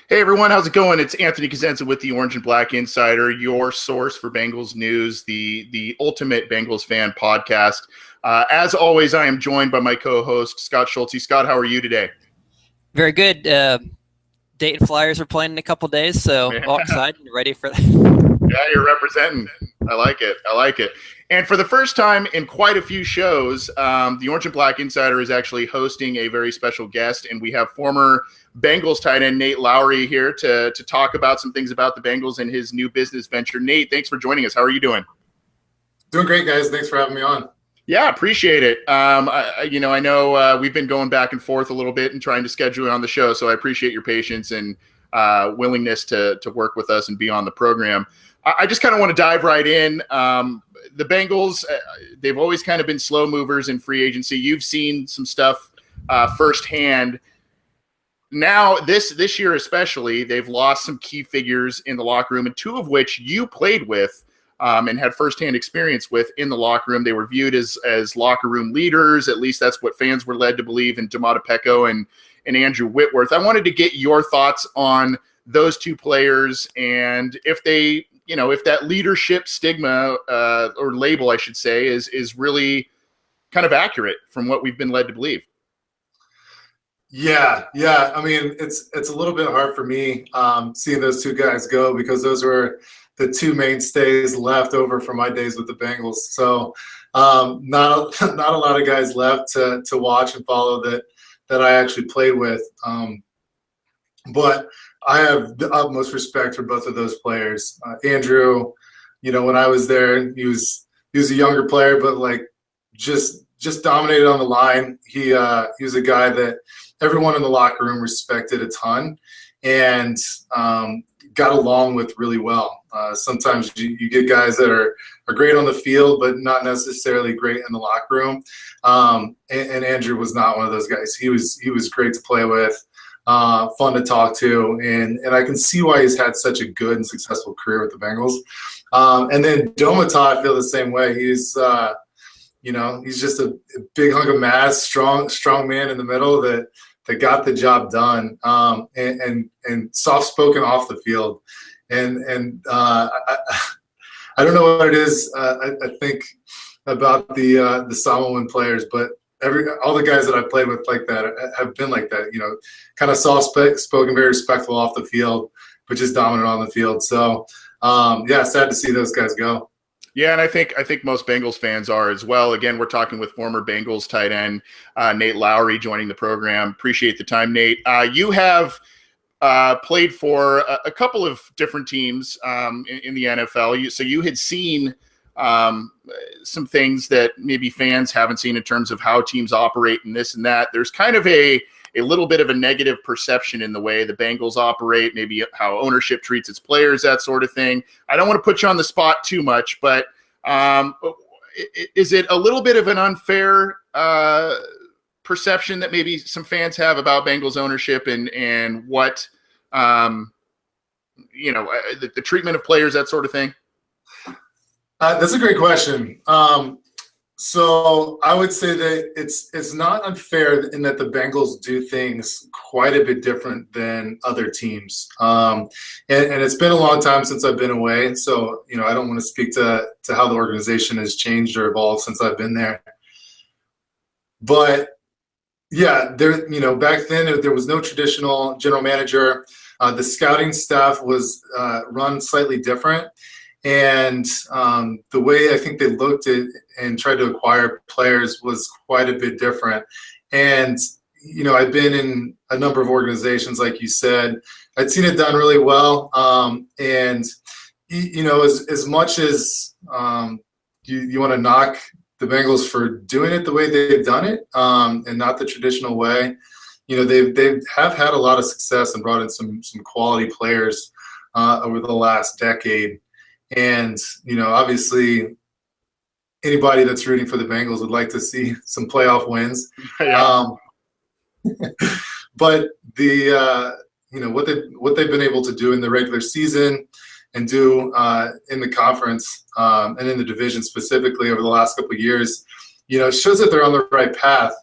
Hey everyone, how's it going? It's Anthony Cosenza with the Orange and Black Insider, your source for Bengals news, the ultimate Bengals fan podcast. As always, I am joined by my co-host Scott Schulte. Scott, how are you today? Very good. Dayton Flyers are playing in a couple days, so Yeah, all excited and ready for that. you're representing. I like it. I like it. And for the first time in quite a few shows, the Orange and Black Insider is actually hosting a very special guest, and we have former Bengals tight end Nate Lawrie here to talk about some things about the Bengals and his new business venture. Nate, thanks for joining us. How are you doing? Doing great, guys. Thanks for having me on. Yeah, appreciate it. I know we've been going back and forth a little bit and trying to schedule it on the show, so I appreciate your patience and willingness to work with us and be on the program. I just kind of want to dive right in. The Bengals, they've always kind of been slow movers in free agency. You've seen some stuff firsthand. Now, this year especially, they've lost some key figures in the locker room, and two of which you played with and had firsthand experience with in the locker room. They were viewed as locker room leaders. At least that's what fans were led to believe in Domata Peko and Andrew Whitworth. I wanted to get your thoughts on those two players and if they, if that leadership stigma or label, I should say, is really kind of accurate from what we've been led to believe. Yeah. I mean, it's a little bit hard for me seeing those two guys go because those were the two mainstays left over from my days with the Bengals. So not a lot of guys left to watch and follow that I actually played with. But I have the utmost respect for both of those players. Andrew, when I was there, he was a younger player, but like just dominated on the line. He was a guy that everyone in the locker room respected a ton and got along with really well. Sometimes you get guys that are great on the field, but not necessarily great in the locker room. And Andrew was not one of those guys. He was great to play with, fun to talk to, and I can see why he's had such a good and successful career with the Bengals. And then Domata, I feel the same way. He's he's just a big hunk of mass, strong man in the middle that got the job done, and soft-spoken off the field. And I don't know what it is. I think about the Samoan players, but all the guys that I played with like that have been like that. Kind of soft-spoken, very respectful off the field, but just dominant on the field. So sad to see those guys go. Yeah, and I think most Bengals fans are as well. Again, we're talking with former Bengals tight end Nate Lawrie joining the program. Appreciate the time, Nate. You have played for a couple of different teams in the NFL. So you had seen some things that maybe fans haven't seen in terms of how teams operate and this and that. There's kind of a little bit of a negative perception in the way the Bengals operate, maybe how ownership treats its players, that sort of thing. I don't want to put you on the spot too much, but is it a little bit of an unfair perception that maybe some fans have about Bengals ownership and what, the treatment of players, that sort of thing? That's a great question. So I would say that it's not unfair in that the Bengals do things quite a bit different than other teams. And it's been a long time since I've been away. So, I don't want to speak to how the organization has changed or evolved since I've been there. But yeah, back then there was no traditional general manager. The scouting staff was run slightly different. And the way I think they looked at and tried to acquire players was quite a bit different. And, I've been in a number of organizations, like you said. I'd seen it done really well. And, as much as you want to knock the Bengals for doing it the way they've done it and not the traditional way, they have had a lot of success and brought in some quality players over the last decade. And, obviously anybody that's rooting for the Bengals would like to see some playoff wins. Yeah. But what they've been able to do in the regular season and do in the conference and in the division specifically over the last couple of years, it shows that they're on the right path.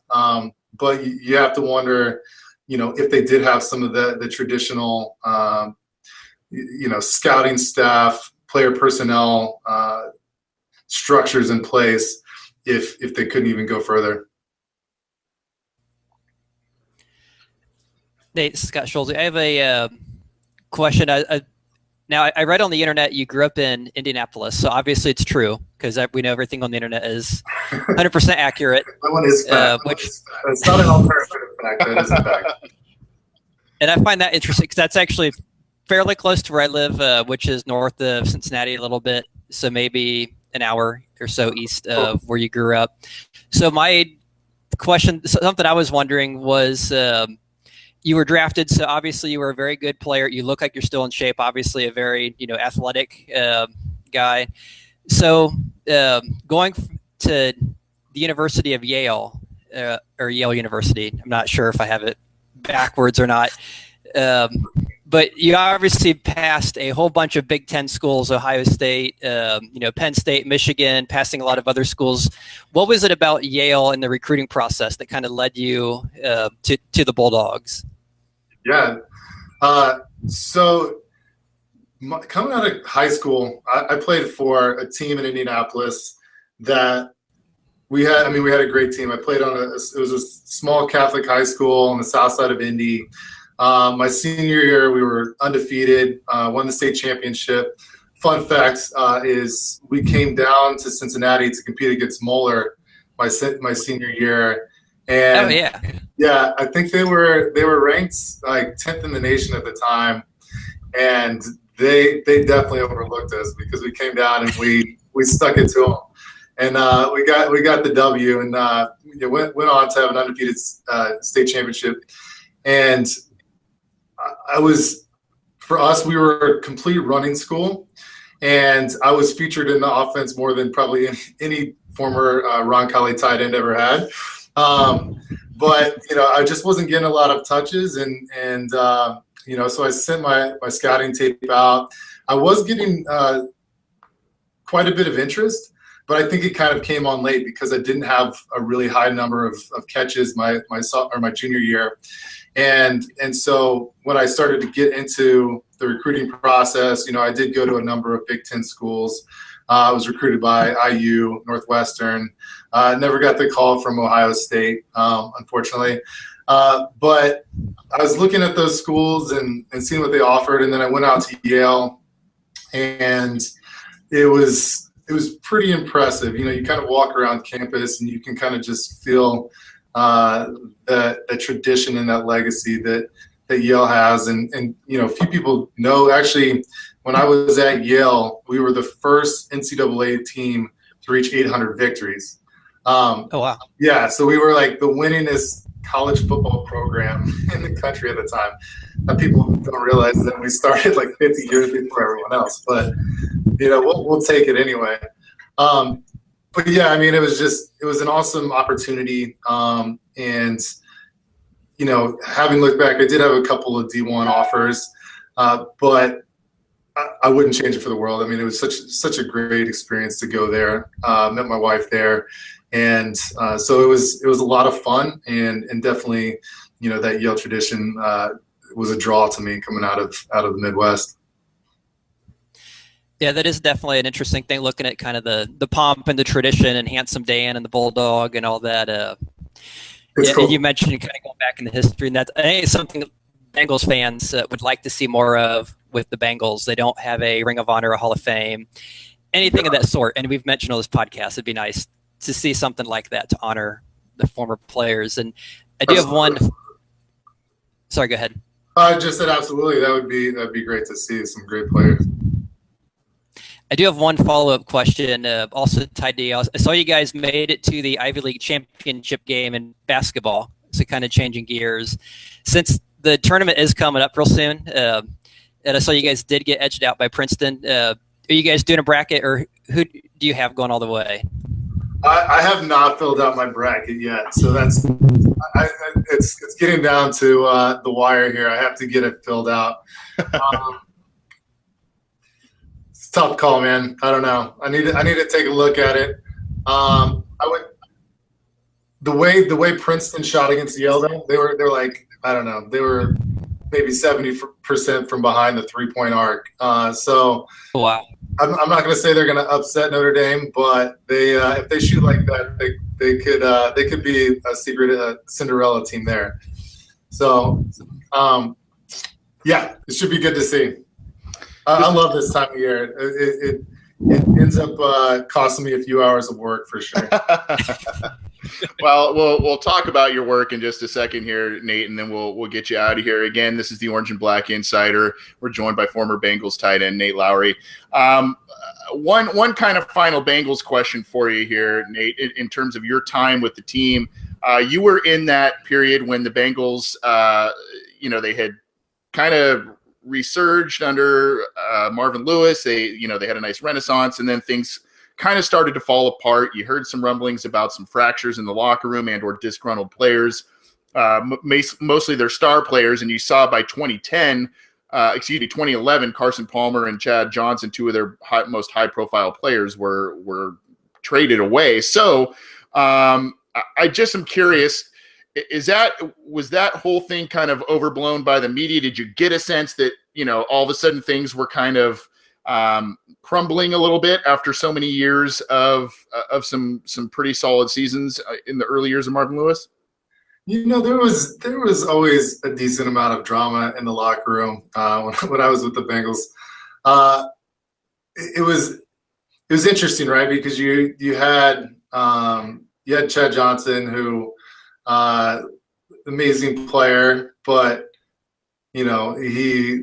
But you have to wonder, if they did have some of the traditional, scouting staff, player personnel structures in place, if they couldn't even go further. Nate, Scott Schulte, I have a question. Now, I read on the internet you grew up in Indianapolis, so obviously it's true because we know everything on the internet is 100% accurate. That one is fact. It's not an alternative fact. That is a fact. And I find that interesting because that's actually fairly close to where I live, which is north of Cincinnati a little bit, so maybe an hour or so east of where you grew up. So my question, something I was wondering was, you were drafted, so obviously you were a very good player. You look like you're still in shape. Obviously, a very athletic guy. So going to the University of Yale or Yale University, I'm not sure if I have it backwards or not. But you obviously passed a whole bunch of Big Ten schools: Ohio State, Penn State, Michigan, passing a lot of other schools. What was it about Yale and the recruiting process that kind of led you to the Bulldogs? Yeah. So coming out of high school, I played for a team in Indianapolis that we had a great team. I played it was a small Catholic high school on the south side of Indy. My senior year, we were undefeated, won the state championship. Fun fact is we came down to Cincinnati to compete against Moeller my senior year. And yeah, I think they were ranked like 10th in the nation at the time, and they definitely overlooked us because we came down and we stuck it to them, and we got the W, and went on to have an undefeated state championship. And for us, we were a complete running school, and I was featured in the offense more than probably any former Roncalli tight end ever had. But I just wasn't getting a lot of touches, and so I sent my scouting tape out. I was getting quite a bit of interest, but I think it kind of came on late because I didn't have a really high number of catches my junior year, and so when I started to get into the recruiting process, I did go to a number of Big Ten schools. I was recruited by IU, Northwestern. Never got the call from Ohio State, unfortunately. But I was looking at those schools and seeing what they offered, and then I went out to Yale, and it was pretty impressive. You kind of walk around campus, and you can kind of just feel the tradition and that legacy that Yale has. And few people know, actually, when I was at Yale, we were the first NCAA team to reach 800 victories. Oh, wow. Yeah, so we were like the winningest college football program in the country at the time. People don't realize that we started like 50 years before everyone else, but we'll take it anyway. But yeah, it was an awesome opportunity. And having looked back, I did have a couple of D1 offers, but I wouldn't change it for the world. It was such a great experience to go there. Met my wife there, and so it was a lot of fun, and definitely that Yale tradition was a draw to me coming out of the Midwest. Yeah, that is definitely an interesting thing, looking at kind of the pomp and the tradition and Handsome Dan and the Bulldog and all that. Cool. You mentioned kind of going back in the history, and I think it's something Bengals fans would like to see more of with the Bengals. They don't have a Ring of Honor, a Hall of Fame, anything of that sort. And we've mentioned on this podcast, it'd be nice to see something like that to honor the former players. And I do have one. Sorry, go ahead. I just said absolutely. That'd be great to see some great players. I do have one follow-up question, also tied to you. I saw you guys made it to the Ivy League championship game in basketball, so kind of changing gears. Since the tournament is coming up real soon, and I saw you guys did get edged out by Princeton. Are you guys doing a bracket, or who do you have going all the way? I have not filled out my bracket yet, so it's getting down to the wire here. I have to get it filled out. It's a tough call, man. I don't know. I need to take a look at it. the way Princeton shot against Yale, though, they were like, I don't know, they were maybe 70% from behind the 3-point arc. So Wow. I'm not going to say they're going to upset Notre Dame, but they if they shoot like that, they could be a secret Cinderella team there. So yeah, it should be good to see. I love this time of year. It ends up costing me a few hours of work for sure. Well, we'll talk about your work in just a second here, Nate, and then we'll get you out of here. Again, this is the Orange and Black Insider. We're joined by former Bengals tight end Nate Lawrie. One kind of final Bengals question for you here, Nate, in terms of your time with the team. You were in that period when the Bengals, they had kind of resurged under Marvin Lewis. They had a nice renaissance, and then things kind of started to fall apart. You heard some rumblings about some fractures in the locker room and or disgruntled players, mostly their star players. And you saw by 2011, Carson Palmer and Chad Johnson, two of their most high-profile players, were traded away. So I just am curious, was that whole thing kind of overblown by the media? Did you get a sense that, all of a sudden things were kind of crumbling a little bit after so many years of some pretty solid seasons in the early years of Marvin Lewis? There was always a decent amount of drama in the locker room when I was with the Bengals. It was interesting, right? Because you had Chad Johnson, who amazing player, but he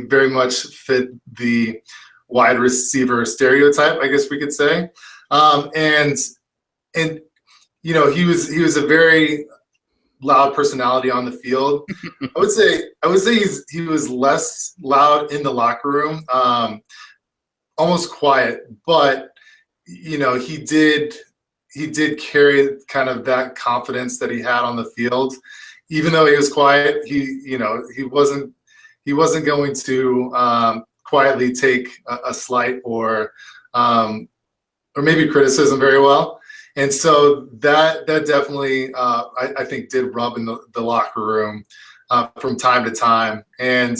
very much fit the wide receiver stereotype, I guess we could say. And he was a very loud personality on the field. I would say he was less loud in the locker room, almost quiet, but he did carry kind of that confidence that he had on the field. Even though he was quiet, he wasn't going to quietly take a slight or maybe criticism very well. And so that definitely, I think, did rub in the locker room from time to time. And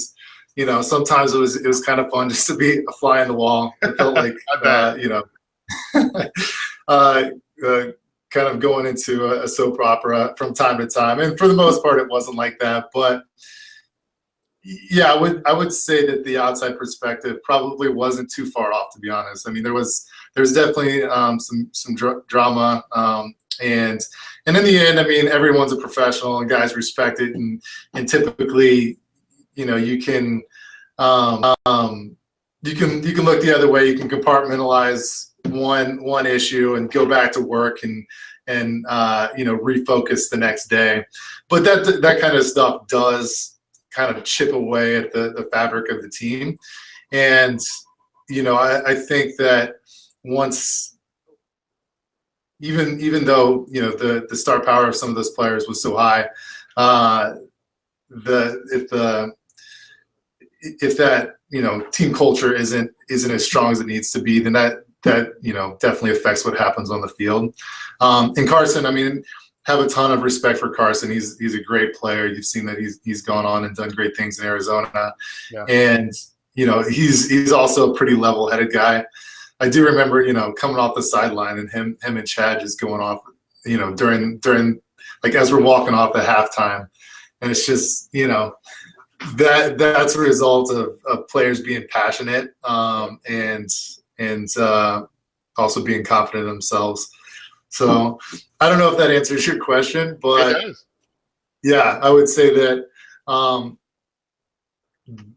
sometimes it was kind of fun just to be a fly on the wall. It felt like kind of going into a soap opera from time to time. And for the most part, it wasn't like that. But yeah, I would say that the outside perspective probably wasn't too far off, to be honest. I mean, there was definitely some drama, and in the end, I mean, everyone's a professional and guys respect it, and typically, you can look the other way. You can compartmentalize one issue and go back to work and refocus the next day. But that kind of stuff does kind of chip away at the fabric of the team. And I think that once, even though the star power of some of those players was so high, if that team culture isn't as strong as it needs to be, then that definitely affects what happens on the field. And Carson, I mean, have a ton of respect for Carson. He's a great player. You've seen that he's gone on and done great things in Arizona. Yeah. And he's also a pretty level-headed guy. I do remember coming off the sideline and him and Chad just going off during like as we're walking off at halftime, and it's just that's a result of players being passionate and also being confident in themselves. So I don't know if that answers your question, but yeah, I would say that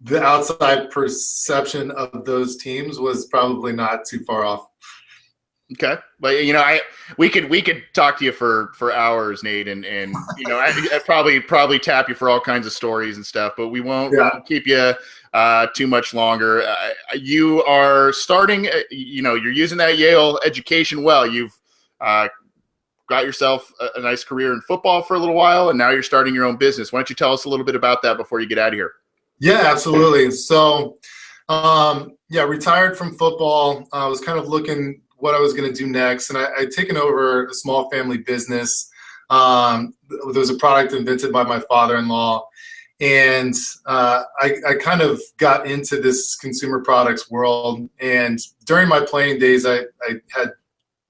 the outside perception of those teams was probably not too far off. Okay, but we could talk to you for hours, Nate, and I'd probably tap you for all kinds of stories and stuff, but we won't keep you too much longer. You are starting, you're using that Yale education well. You've got yourself a nice career in football for a little while, and now you're starting your own business. Why don't you tell us a little bit about that before you get out of here? Yeah, absolutely. So, retired from football. I was kind of looking what I was going to do next, and I'd taken over a small family business There was a product invented by my father-in-law. And I kind of got into this consumer products world. And during my playing days, I had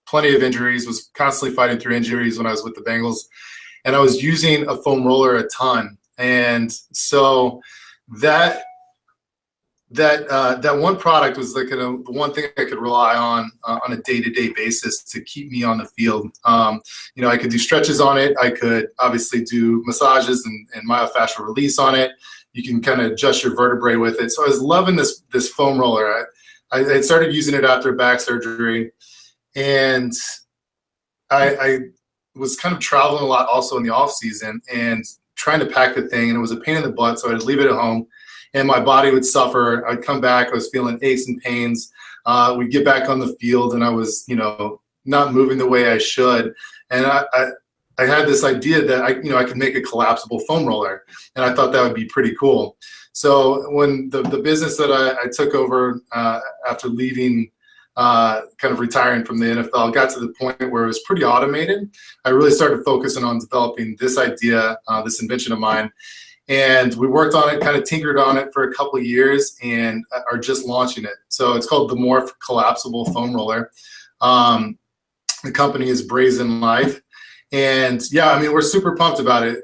plenty of injuries, was constantly fighting through injuries when I was with the Bengals. And I was using a foam roller a ton. And so that one product was like the one thing I could rely on a day-to-day basis to keep me on the field. I could do stretches on it. I could obviously do massages and myofascial release on it. You can kind of adjust your vertebrae with it. So I was loving this foam roller. I started using it after back surgery, and I was kind of traveling a lot also in the off season and trying to pack the thing, and it was a pain in the butt. So I'd leave it at home. And my body would suffer. I'd come back. I was feeling aches and pains. We'd get back on the field, and I was, not moving the way I should. And I had this idea that I could make a collapsible foam roller, and I thought that would be pretty cool. So when the business that I took over after leaving, kind of retiring from the NFL, got to the point where it was pretty automated, I really started focusing on developing this idea, this invention of mine. And we worked on it, kind of tinkered on it for a couple of years, and are just launching it. So it's called the Morph Collapsible Foam Roller. The company is Brazen Life. And yeah, we're super pumped about it.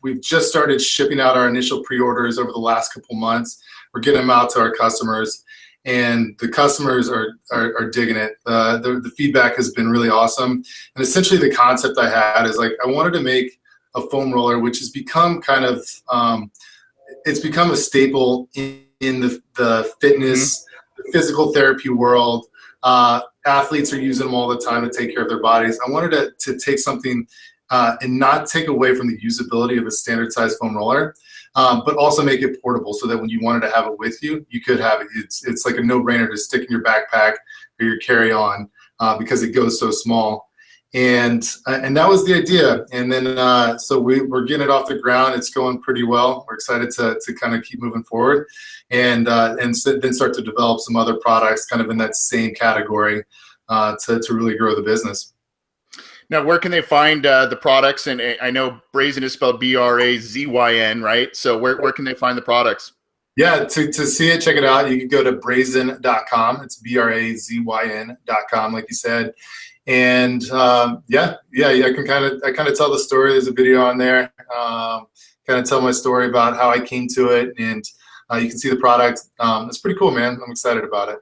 We've just started shipping out our initial pre-orders over the last couple months. We're getting them out to our customers, and the customers are digging it. The feedback has been really awesome. And essentially the concept I had is I wanted to make a foam roller, which has become kind of, it's become a staple in the fitness, the physical therapy world. Athletes are using them all the time to take care of their bodies. I wanted to take something and not take away from the usability of a standard size foam roller, but also make it portable so that when you wanted to have it with you, you could have it. It's like a no-brainer to stick in your backpack or your carry-on because it goes so small. And that was the idea. And then so we're getting it off the ground. It's going pretty well. We're excited to kind of keep moving forward, and then start to develop some other products kind of in that same category to really grow the business. Now, where can they find the products? And I know Brazen is spelled Brazyn, right? So where can they find the products? Yeah, to see it, check it out. You can go to brazen.com. It's BRAZYN.com, like you said. And I kind of tell the story. There's a video on there. Kind of tell my story about how I came to it, and you can see the product. It's pretty cool, man. I'm excited about it.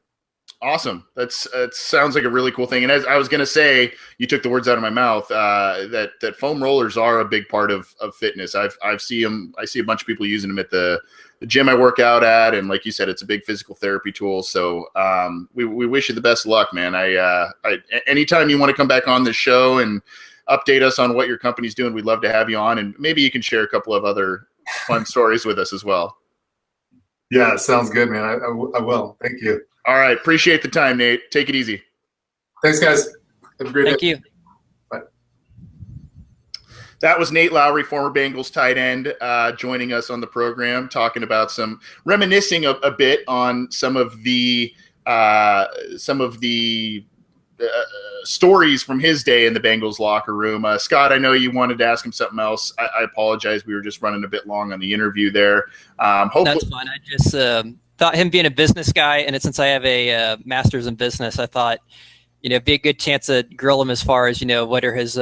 Awesome. It sounds like a really cool thing. And as I was going to say, you took the words out of my mouth. That foam rollers are a big part of fitness. I see a bunch of people using them at the gym I work out at, and like you said, it's a big physical therapy tool. So we wish you the best of luck, man. Anytime you want to come back on this show and update us on what your company's doing, we'd love to have you on, and maybe you can share a couple of other fun stories with us as well. Yeah, sounds good, man. I will. Thank you. All right. Appreciate the time, Nate. Take it easy. Thanks, guys. Have a great day. Thank you. Bye. That was Nate Lawrie, former Bengals tight end, joining us on the program, talking about reminiscing a bit on some of the stories from his day in the Bengals locker room. Scott, I know you wanted to ask him something else. I apologize. We were just running a bit long on the interview there. Hopefully that's fine. I just thought him being a business guy, and since I have a master's in business, I thought, it'd be a good chance to grill him as far as, what are his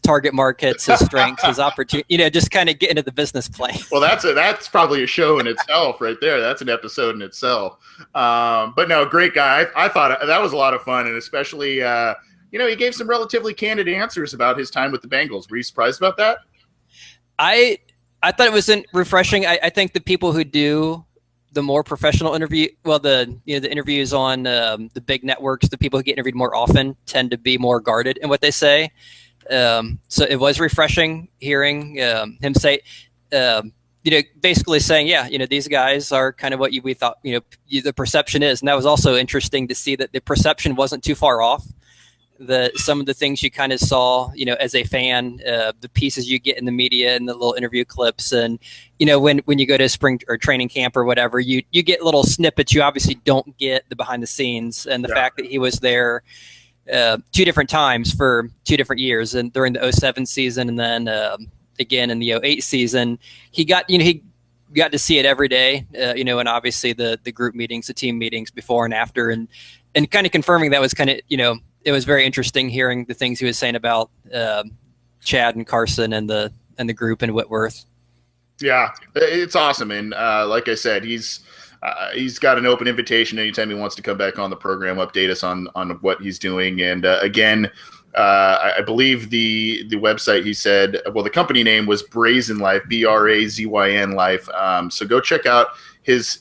target markets, his strengths, his opportunity, just kind of get into the business play. Well, that's probably a show in itself right there. That's an episode in itself. But no, great guy. I thought that was a lot of fun, and especially, he gave some relatively candid answers about his time with the Bengals. Were you surprised about that? I thought it was refreshing. I think the people who do the more professional interview, the interviews on the big networks, the people who get interviewed more often tend to be more guarded in what they say. So it was refreshing hearing him say, basically saying, these guys are kind of what we thought, the perception is. And that was also interesting to see that the perception wasn't too far off. Some of the things you kind of saw, as a fan, the pieces you get in the media and the little interview clips, and when you go to spring or training camp or whatever, you get little snippets. You obviously don't get the behind the scenes, and the fact that he was there, two different times for 2 different years, and during the 07 season, and then again in the 08 season. He got to see it every day, and obviously the group meetings, the team meetings before and after, and kind of confirming that was kind of, it was very interesting hearing the things he was saying about Chad and Carson and the group and Whitworth. Yeah, it's awesome. And like I said, he's got an open invitation anytime he wants to come back on the program, update us on what he's doing. And again, I believe the website, he said, well, the company name was Brazen Life, BRAZYN Life. So go check out his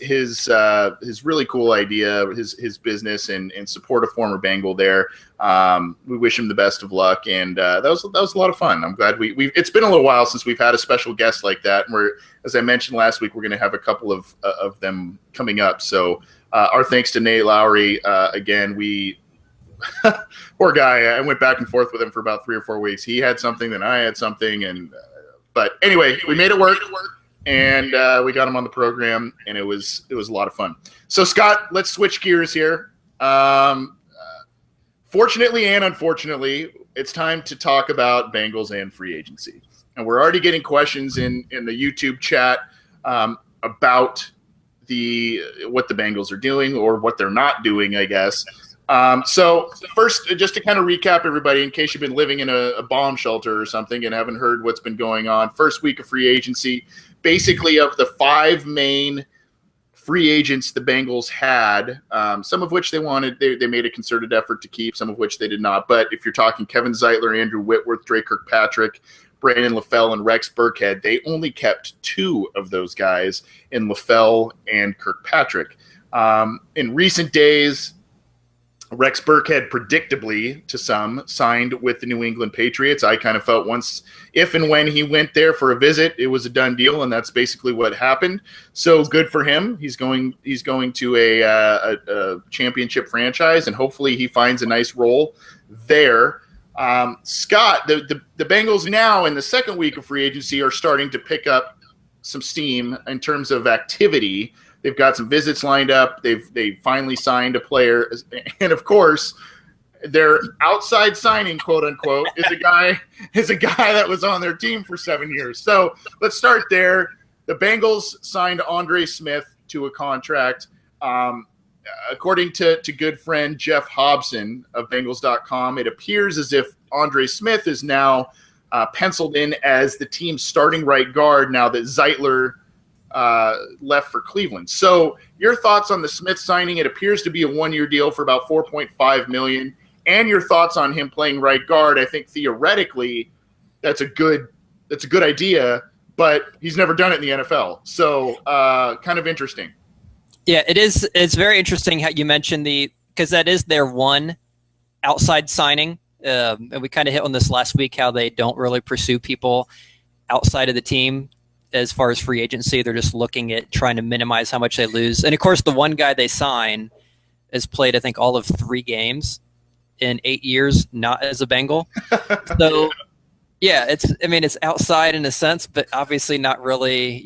really cool idea, his business, and support a former Bengal there. We wish him the best of luck, and that was a lot of fun. I'm glad it's been a little while since we've had a special guest like that. And as I mentioned last week, we're going to have a couple of them coming up. So our thanks to Nate Lawrie. Again, poor guy. I went back and forth with him for about 3 or 4 weeks. He had something, then I had something, but anyway, we made it work. And we got him on the program, and it was a lot of fun. So, Scott, let's switch gears here. Fortunately and unfortunately, it's time to talk about Bengals and free agency. And we're already getting questions in the YouTube chat about what the Bengals are doing or what they're not doing, I guess. So first, just to kind of recap everybody, in case you've been living in a bomb shelter or something and haven't heard what's been going on, first week of free agency, basically of the 5 main free agents the Bengals had, some of which they made a concerted effort to keep, some of which they did not. But if you're talking Kevin Zeitler, Andrew Whitworth, Drake Kirkpatrick, Brandon LaFell, and Rex Burkhead, they only kept 2 of those guys in LaFell and Kirkpatrick. In recent days, Rex Burkhead, predictably to some, signed with the New England Patriots. I kind of felt if and when he went there for a visit, it was a done deal, and that's basically what happened. So good for him. He's going to a championship franchise, and hopefully he finds a nice role there. Scott, the Bengals now in the second week of free agency are starting to pick up some steam in terms of activity. They've got some visits lined up. They finally signed a player, and of course, their outside signing, quote unquote, is a guy that was on their team for 7 years. So let's start there. The Bengals signed Andre Smith to a contract. According to good friend Jeff Hobson of Bengals.com, it appears as if Andre Smith is now penciled in as the team's starting right guard now that Zeitler left for Cleveland. So your thoughts on the Smith signing? It appears to be a 1-year deal for about $4.5 million. And your thoughts on him playing right guard? I think theoretically that's a good idea, but he's never done it in the NFL. So kind of interesting. Yeah, it is. It's very interesting how you mentioned because that is their one outside signing. And we kind of hit on this last week, how they don't really pursue people outside of the team. As far as free agency, they're just looking at trying to minimize how much they lose. And of course, the one guy they sign has played, I think, all of 3 games in 8 years, not as a Bengal. So, yeah, it's outside in a sense, but obviously not really,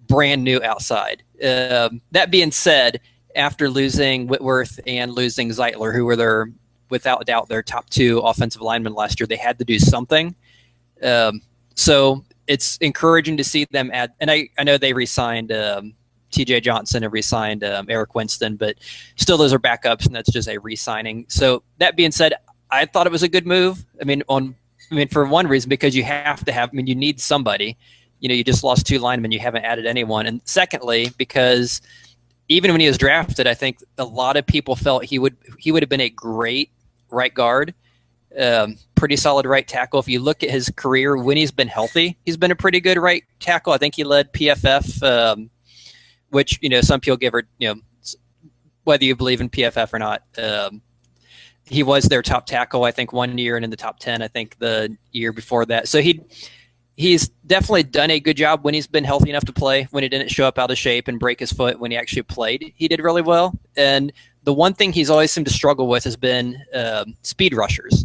brand new outside. That being said, after losing Whitworth and losing Zeitler, who were without doubt their top 2 offensive linemen last year, they had to do something. So it's encouraging to see them add, and I know they re-signed TJ Johnson and re-signed Eric Winston, but still those are backups, and that's just a re-signing. So that being said, I thought it was a good move. For one reason, because you have to have, you need somebody. You just lost 2 linemen, you haven't added anyone. And secondly, because even when he was drafted, I think a lot of people felt he would have been a great right guard. Pretty solid right tackle. If you look at his career, when he's been healthy, he's been a pretty good right tackle. I think he led PFF, which, some people give her, whether you believe in PFF or not, he was their top tackle, I think, 1 year, and in the top 10, I think, the year before that. So he's definitely done a good job when he's been healthy enough to play, when he didn't show up out of shape and break his foot. When he actually played, he did really well. And the one thing he's always seemed to struggle with has been speed rushers.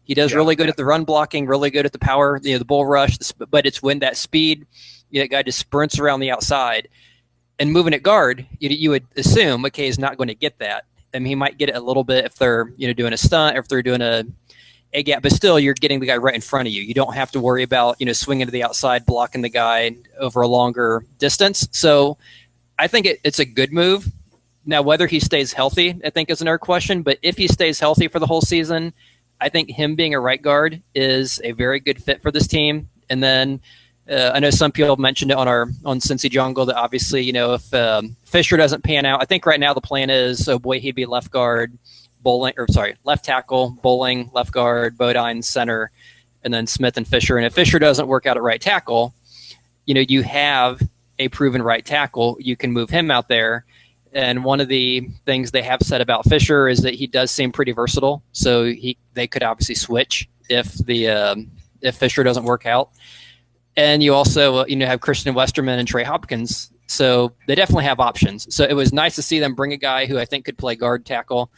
He does really good at the run blocking, really good at the power, the bull rush, but it's when that speed, that guy just sprints around the outside. And moving at guard, you would assume McKay is not going to get that. I mean, he might get it a little bit if they're doing a stunt, or if they're doing a gap, but still you're getting the guy right in front of you. You don't have to worry about swinging to the outside, blocking the guy over a longer distance. So I think it's a good move. Now, whether he stays healthy, I think is another question. But if he stays healthy for the whole season, I think him being a right guard is a very good fit for this team. And then I know some people have mentioned it on Cincy Jungle that obviously, if Fisher doesn't pan out, I think right now the plan is, he'd be left guard, left tackle, Bowling, left guard, Bodine, center, and then Smith and Fisher. And if Fisher doesn't work out at right tackle, you have a proven right tackle. You can move him out there. And one of the things they have said about Fisher is that he does seem pretty versatile. So they could obviously switch if Fisher doesn't work out. And you also have Christian Westerman and Trey Hopkins. So they definitely have options. So it was nice to see them bring a guy who I think could play guard tackle.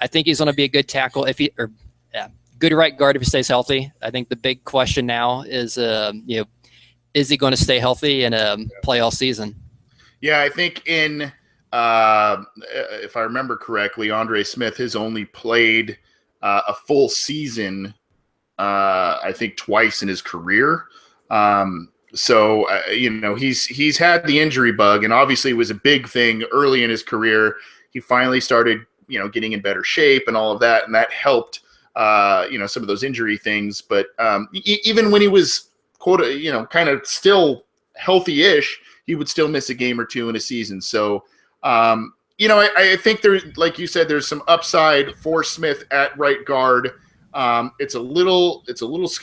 I think he's going to be a good tackle good right guard if he stays healthy. I think the big question now is is he going to stay healthy and play all season? Yeah, I think if I remember correctly, Andre Smith has only played a full season, I think twice in his career. So he's had the injury bug, and obviously it was a big thing early in his career. He finally started, getting in better shape and all of that, and that helped, some of those injury things. But even when he was kind of still healthy-ish, he would still miss a game or two in a season. So, I think there, like you said, there's some upside for Smith at right guard. It's a little,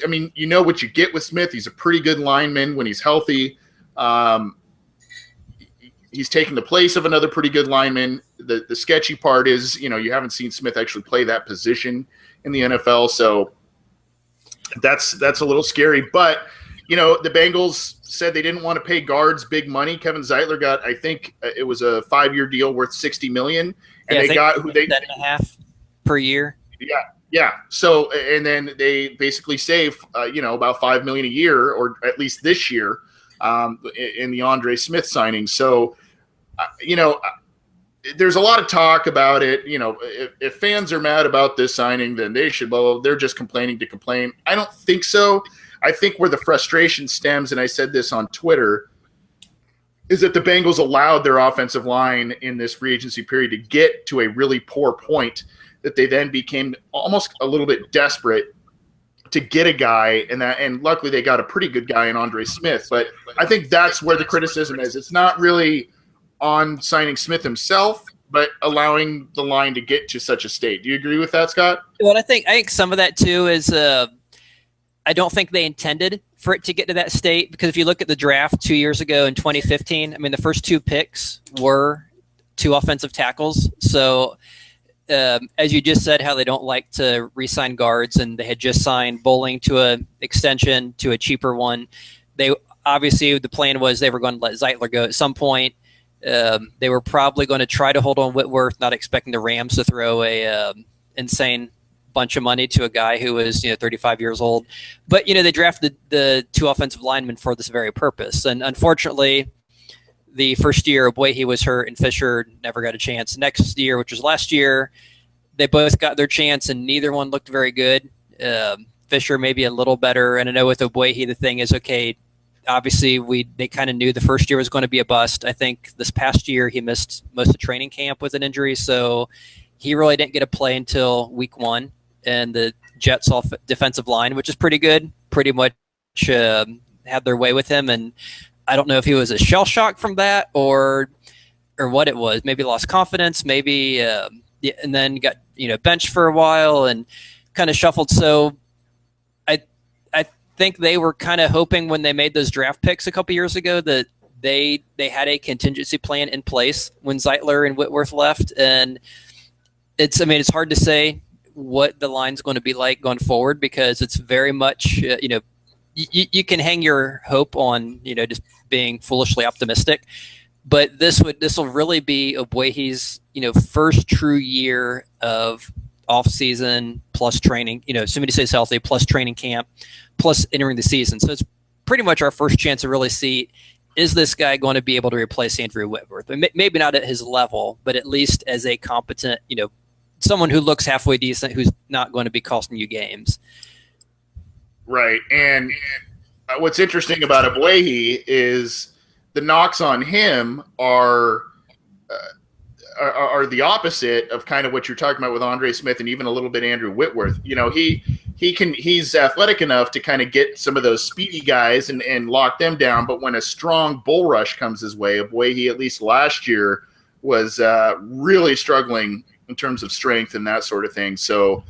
I mean, what you get with Smith. He's a pretty good lineman when he's healthy. He's taking the place of another pretty good lineman. The sketchy part is, you haven't seen Smith actually play that position in the NFL. So that's a little scary, but the Bengals said they didn't want to pay guards big money. Kevin Zeitler got, I think it was a 5-year deal worth $60 million, and they got who they $10.5 per year. Yeah. So, and then they basically save, about $5 million a year, or at least this year, in the Andre Smith signing. So, there's a lot of talk about it. If fans are mad about this signing, then they should. Well, they're just complaining to complain. I don't think so. I think where the frustration stems, and I said this on Twitter, is that the Bengals allowed their offensive line in this free agency period to get to a really poor point that they then became almost a little bit desperate to get a guy, and luckily they got a pretty good guy in Andre Smith. But I think that's where the criticism is. It's not really on signing Smith himself, but allowing the line to get to such a state. Do you agree with that, Scott? Well, I think some of that too is I don't think they intended for it to get to that state, because if you look at the draft 2 years ago in 2015, I mean, the first 2 picks were 2 offensive tackles. So as you just said, how they don't like to re-sign guards, and they had just signed Bowling to an extension to a cheaper one. They obviously, the plan was they were going to let Zeitler go at some point. They were probably going to try to hold on Whitworth, not expecting the Rams to throw a insane bunch of money to a guy who was 35 years old. But they drafted the 2 offensive linemen for this very purpose. And unfortunately, the first year he was hurt and Fisher never got a chance. Next year, which was last year, they both got their chance and neither one looked very good. Fisher maybe a little better. And I know with Obuehi, the thing is, okay, obviously they kind of knew the first year was going to be a bust. I think this past year he missed most of training camp with an injury, so he really didn't get a play until week 1. And the Jets defensive line, which is pretty good, pretty much had their way with him. And I don't know if he was a shell shock from that or what it was. Maybe lost confidence, maybe and then got benched for a while and kind of shuffled. So I think they were kind of hoping when they made those draft picks a couple years ago that they had a contingency plan in place when Zeitler and Whitworth left. And it's hard to say what the line's going to be like going forward, because it's very much, you can hang your hope on, just being foolishly optimistic, but this will really be Obuehi's, first true year of off season plus training, assuming he stays healthy, plus training camp, plus entering the season. So it's pretty much our first chance to really see is this guy going to be able to replace Andrew Whitworth? Maybe not at his level, but at least as a competent, someone who looks halfway decent, who's not going to be costing you games. Right. And what's interesting about Abuehi is the knocks on him are the opposite of kind of what you're talking about with Andre Smith and even a little bit Andrew Whitworth. He's athletic enough to kind of get some of those speedy guys and lock them down. But when a strong bull rush comes his way, Abuehi, at least last year, was really struggling in terms of strength and that sort of thing. So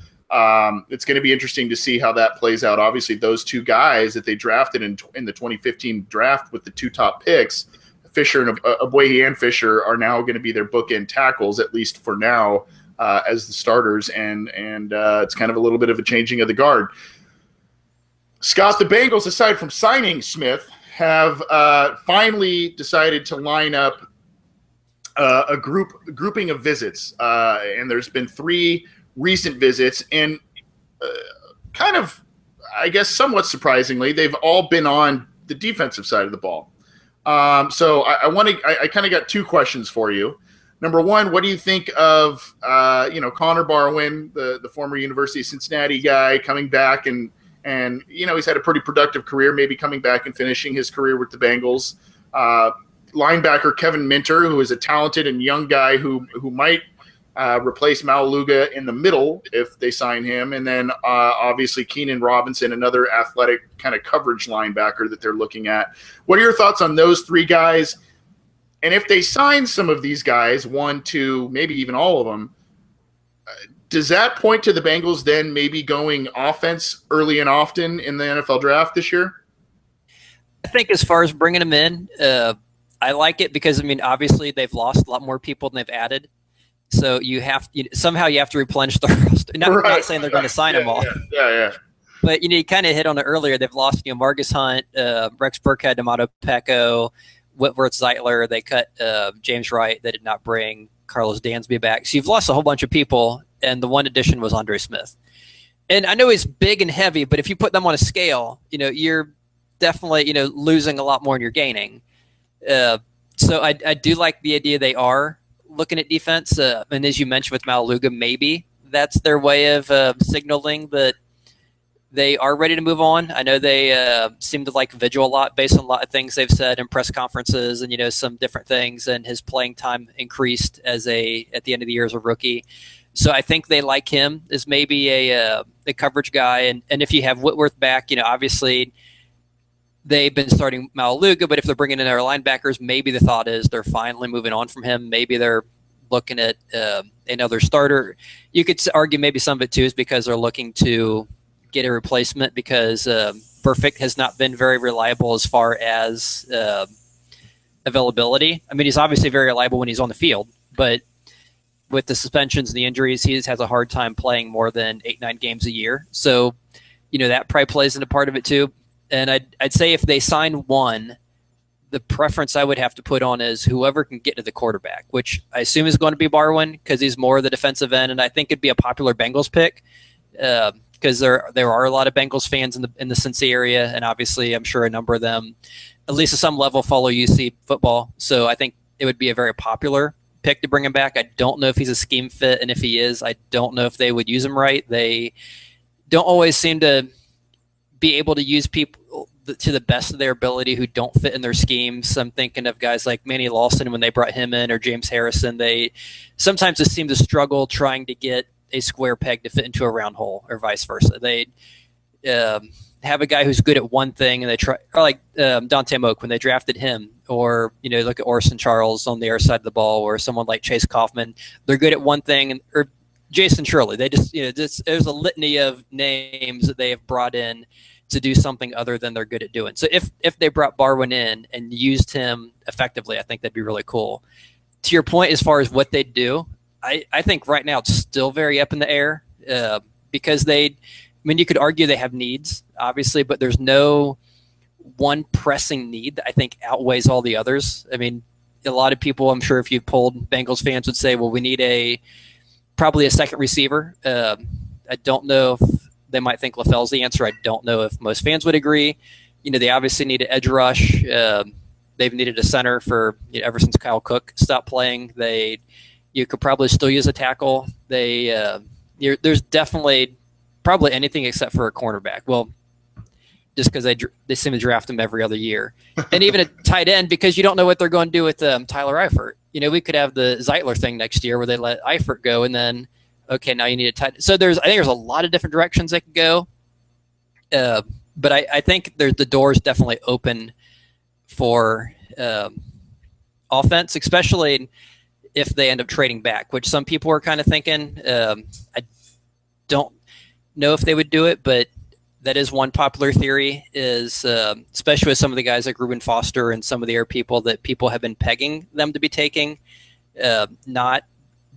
it's going to be interesting to see how that plays out. Obviously, those two guys that they drafted in the 2015 draft with the two top picks, Fisher and Abuehi and Fisher, are now going to be their bookend tackles, at least for now, as the starters, and it's kind of a little bit of a changing of the guard. Scott, the Bengals, aside from signing Smith, have finally decided to line up a grouping of visits, and there's been 3 recent visits, and kind of, I guess, somewhat surprisingly, they've all been on the defensive side of the ball. So I kind of got 2 questions for you. Number one, what do you think of Connor Barwin, the former University of Cincinnati guy, coming back and he's had a pretty productive career, maybe coming back and finishing his career with the Bengals. Linebacker Kevin Minter, who is a talented and young guy who might replace Maualuga in the middle if they sign him, and then obviously Keenan Robinson, another athletic kind of coverage linebacker that they're looking at. What are your thoughts on those 3 guys? And if they sign some of these guys, 1, 2, maybe even all of them, does that point to the Bengals then maybe going offense early and often in the NFL draft this year? I think as far as bringing them in, I like it because, obviously they've lost a lot more people than they've added. So somehow you have to replenish the roster. Not saying they're going to sign them all. Yeah. But, you kind of hit on it earlier. They've lost, Marcus Hunt, Rex Burkhead, D'Amato Pecco, Whitworth Zeitler. They cut James Wright. They did not bring Carlos Dansby back. So you've lost a whole bunch of people, and the one addition was Andre Smith. And I know he's big and heavy, but if you put them on a scale, you're definitely, losing a lot more than you're gaining. So I do like the idea they are looking at defense. And as you mentioned with Maualuga, maybe that's their way of signaling that they are ready to move on. I know they seem to like Vigil a lot based on a lot of things they've said in press conferences and, some different things. And his playing time increased at the end of the year as a rookie. So I think they like him as maybe a coverage guy. And if you have Whitworth back, obviously they've been starting Maualuga, but if they're bringing in their linebackers, maybe the thought is they're finally moving on from him. Maybe they're looking at another starter. You could argue maybe some of it too is because they're looking to get a replacement because Burfict has not been very reliable as far as availability. He's obviously very reliable when he's on the field, but with the suspensions and the injuries, he has a hard time playing more than 8-9 games a year. So, that probably plays into part of it too. And I'd say if they sign one, the preference I would have to put on is whoever can get to the quarterback, which I assume is going to be Barwin because he's more the defensive end, and I think it'd be a popular Bengals pick because there are a lot of Bengals fans in the Cincy area, and obviously I'm sure a number of them, at least at some level, follow UC football. So I think it would be a very popular pick to bring him back. I don't know if he's a scheme fit, and if he is, I don't know if they would use him right. They don't always seem to be able to use people to the best of their ability who don't fit in their schemes. I'm thinking of guys like Manny Lawson when they brought him in, or James Harrison. They sometimes just seem to struggle trying to get a square peg to fit into a round hole, or vice versa. They have a guy who's good at one thing, and they try, or like Dante Moak when they drafted him, or look at Orson Charles on the other side of the ball, or someone like Chase Kaufman. They're good at one thing, or Jason Shirley. They just there's a litany of names that they have brought in to do something other than they're good at doing. So if they brought Barwin in and used him effectively, I think that'd be really cool. To your point, as far as what they do, I think right now it's still very up in the air because you could argue they have needs, obviously, but there's no one pressing need that I think outweighs all the others. A lot of people, I'm sure if you polled Bengals fans, would say, well, we need probably a second receiver. I don't know if they might think LaFell's the answer. I don't know if most fans would agree. They obviously need an edge rush. they've needed a center for ever since Kyle Cook stopped playing. You could probably still use a tackle. There's definitely probably anything except for a cornerback. Well, just because they seem to draft him every other year, and even a tight end because you don't know what they're going to do with Tyler Eifert. We could have the Zeitler thing next year where they let Eifert go, and then now you need a tight. So I think there's a lot of different directions they could go. But I think the door is definitely open for offense, especially if they end up trading back, which some people are kind of thinking. I don't know if they would do it, but that is one popular theory, is especially with some of the guys like Reuben Foster and some of the other people that people have been pegging them to be taking, not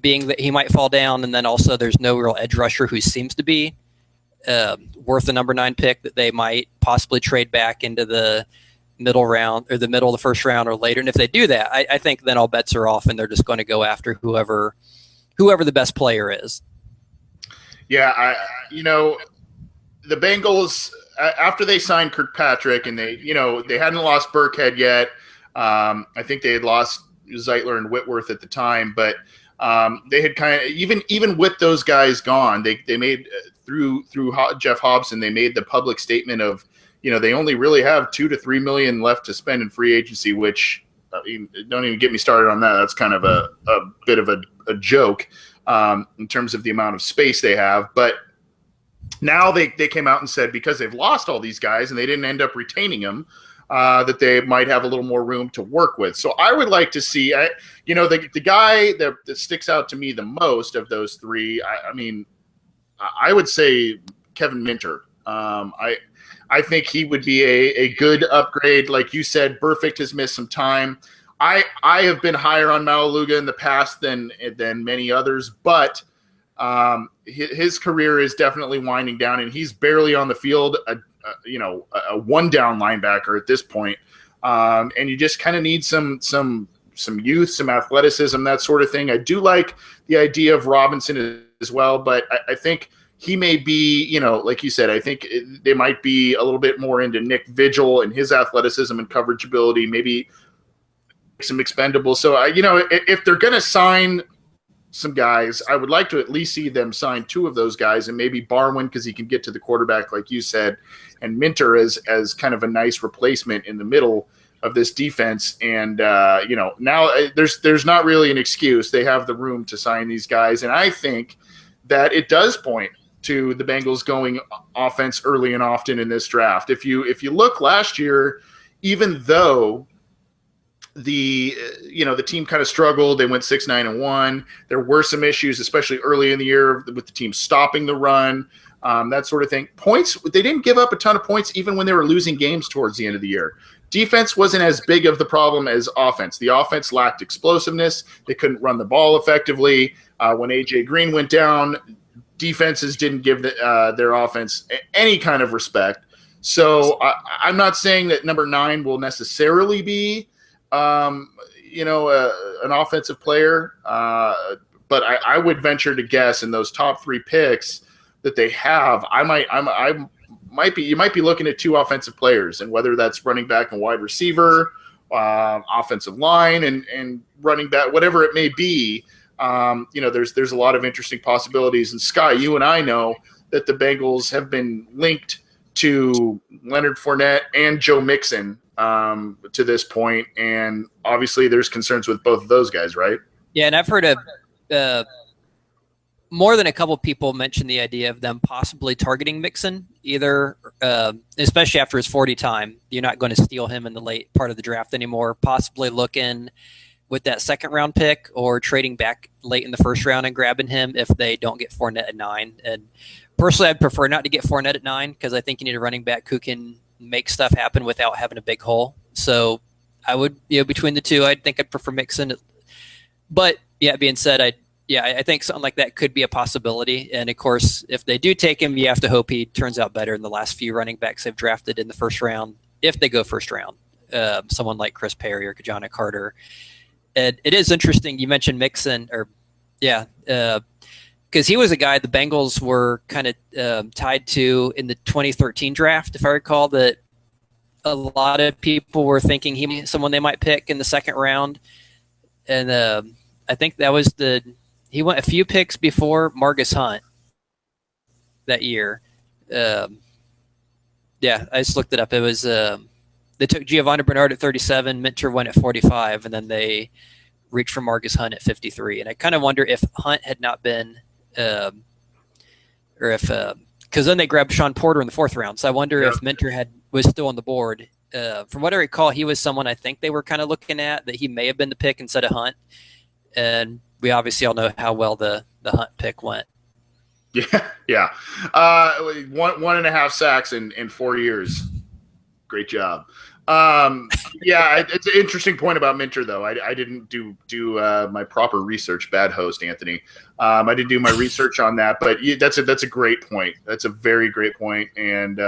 being that he might fall down, and then also there's no real edge rusher who seems to be worth the number 9 pick that they might possibly trade back into the middle round or the middle of the first round or later. And if they do that, I think then all bets are off and they're just going to go after whoever the best player is. Yeah, the Bengals, after they signed Kirkpatrick and they hadn't lost Burkhead yet. I think they had lost Zeitler and Whitworth at the time, but they had kind of even with those guys gone, they made through Jeff Hobson, they made the public statement of they only really have $2 to $3 million left to spend in free agency, which don't even get me started on that. That's kind of a bit of a joke in terms of the amount of space they have, but. Now they came out and said because they've lost all these guys and they didn't end up retaining them, that they might have a little more room to work with. So I would like to see, the guy that sticks out to me the most of those three. I would say Kevin Minter. I think he would be a good upgrade. Like you said, Burfict has missed some time. I have been higher on Malaluga in the past than many others, but. His career is definitely winding down, and he's barely on the field. A one-down linebacker at this point, and you just kind of need some youth, some athleticism, that sort of thing. I do like the idea of Robinson as well, but I think he may be, like you said, I think they might be a little bit more into Nick Vigil and his athleticism and coverage ability, maybe some expendables. So if they're going to sign some guys, I would like to at least see them sign 2 of those guys, and maybe Barwin because he can get to the quarterback, like you said, and Minter as kind of a nice replacement in the middle of this defense. And now there's not really an excuse. They have the room to sign these guys, and I think that it does point to the Bengals going offense early and often in this draft. If you look last year, even though the team kind of struggled. They went 6-9-1. There were some issues, especially early in the year with the team stopping the run, that sort of thing. Points, they didn't give up a ton of points even when they were losing games towards the end of the year. Defense wasn't as big of the problem as offense. The offense lacked explosiveness. They couldn't run the ball effectively. When A.J. Green went down, defenses didn't give their offense any kind of respect. So I'm not saying that number 9 will necessarily be an offensive player, but I would venture to guess in those top 3 picks that they have, you might be looking at 2 offensive players, and whether that's running back and wide receiver, offensive line and running back, whatever it may be. There's a lot of interesting possibilities. And Sky, you and I know that the Bengals have been linked to Leonard Fournette and Joe Mixon to this point, and obviously there's concerns with both of those guys, right? Yeah, and I've heard of more than a couple people mention the idea of them possibly targeting Mixon, either especially after his 40 time. You're not going to steal him in the late part of the draft anymore. Possibly looking with that second round pick or trading back late in the first round and grabbing him if they don't get Fournette at 9. And personally, I'd prefer not to get Fournette at 9 because I think you need a running back who can make stuff happen without having a big hole. So I would, between the two, I think I'd prefer Mixon. But yeah, being said, I think something like that could be a possibility. And of course, if they do take him, you have to hope he turns out better than the last few running backs they've drafted in the first round, if they go first round. Someone like Chris Perry or Kajana Carter. And it is interesting you mentioned Mixon, because he was a guy the Bengals were kind of tied to in the 2013 draft, if I recall, that a lot of people were thinking someone they might pick in the second round, and I think that was he went a few picks before Margus Hunt that year. Yeah, I just looked it up. It was they took Giovanni Bernard at 37, Minter went at 45, and then they reached for Margus Hunt at 53. And I kind of wonder if Hunt had not been, or if because then they grabbed Sean Porter in the fourth round. So I wonder if Minter was still on the board. From what I recall, he was someone I think they were kind of looking at, that he may have been the pick instead of Hunt. And we obviously all know how well the Hunt pick went. Yeah. 1.5 sacks in 4 years. Great job. Yeah, it's an interesting point about Minter, though. I didn't do my proper research. Bad host, Anthony. I didn't do my research on that, but that's a great point. That's a very great point. And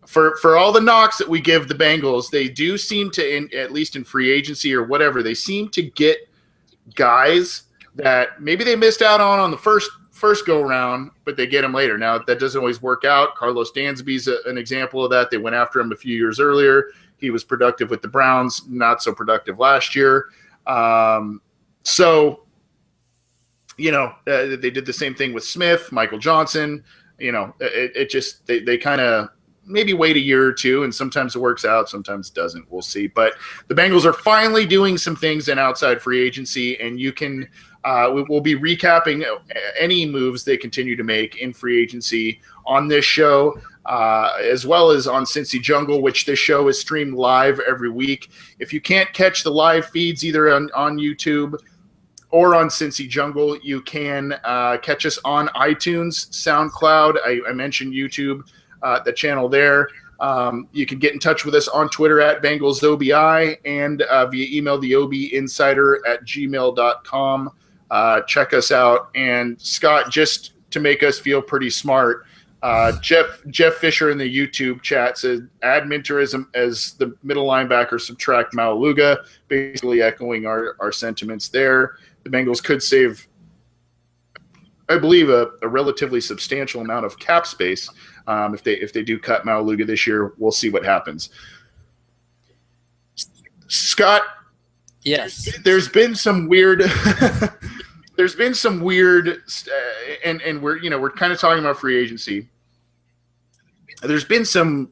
for all the knocks that we give the Bengals, they do seem to, at least in free agency or whatever, they seem to get guys that maybe they missed out on the first go round, but they get him later. Now that doesn't always work out. Carlos Dansby's an example of that. They went after him a few years earlier. He was productive with the Browns, not so productive last year. So, they did the same thing with Smith, Michael Johnson. It just they kind of maybe wait a year or two, and sometimes it works out, sometimes it doesn't. We'll see. But the Bengals are finally doing some things in outside free agency, and you can we'll be recapping any moves they continue to make in free agency on this show, as well as on Cincy Jungle, which this show is streamed live every week. If you can't catch the live feeds either on YouTube or on Cincy Jungle, you can catch us on iTunes, SoundCloud. I mentioned YouTube, the channel there. You can get in touch with us on Twitter at BengalsOBI and via email, theobinsider@gmail.com. Check us out. And Scott, just to make us feel pretty smart, Jeff Fisher in the YouTube chat said, add Minter as the middle linebacker, subtract Maualuga, basically echoing our sentiments there. The Bengals could save, I believe, a relatively substantial amount of cap space if they do cut Maualuga this year. We'll see what happens. Scott, yes, there's been some weird and we're kind of talking about free agency. There's been some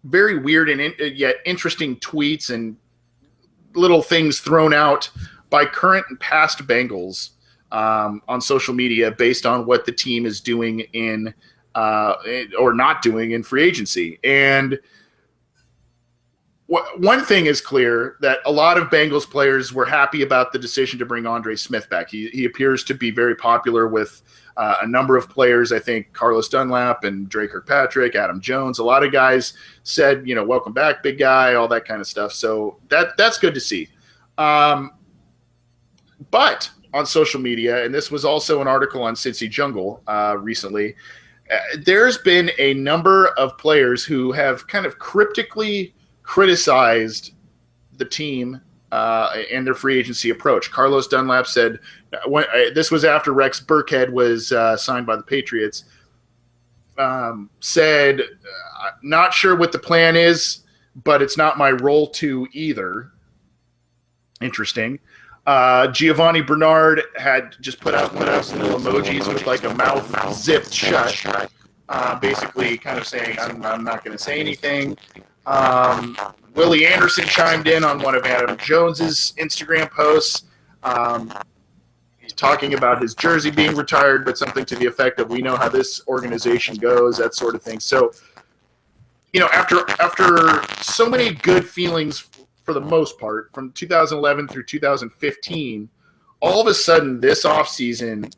very weird and yet interesting tweets and little things thrown out by current and past Bengals on social media based on what the team is doing in or not doing in free agency. And one thing is clear, that a lot of Bengals players were happy about the decision to bring Andre Smith back. He appears to be very popular with a number of players. I think Carlos Dunlap and Dre Kirkpatrick, Adam Jones, a lot of guys said, welcome back, big guy, all that kind of stuff. So that's good to see. But on social media, and this was also an article on Cincy Jungle recently, there's been a number of players who have kind of cryptically criticized the team and their free agency approach. Carlos Dunlap said, this was after Rex Burkhead was signed by the Patriots, said, not sure what the plan is, but it's not my role to either. Interesting. Giovanni Bernard had just put out one of those little emojis with like a mouth zipped shut, basically kind of saying, I'm not going to say anything. Willie Anderson chimed in on one of Adam Jones's Instagram posts. He's talking about his jersey being retired, but something to the effect of, we know how this organization goes, that sort of thing. So, after so many good feelings for the most part from 2011 through 2015, all of a sudden this offseason,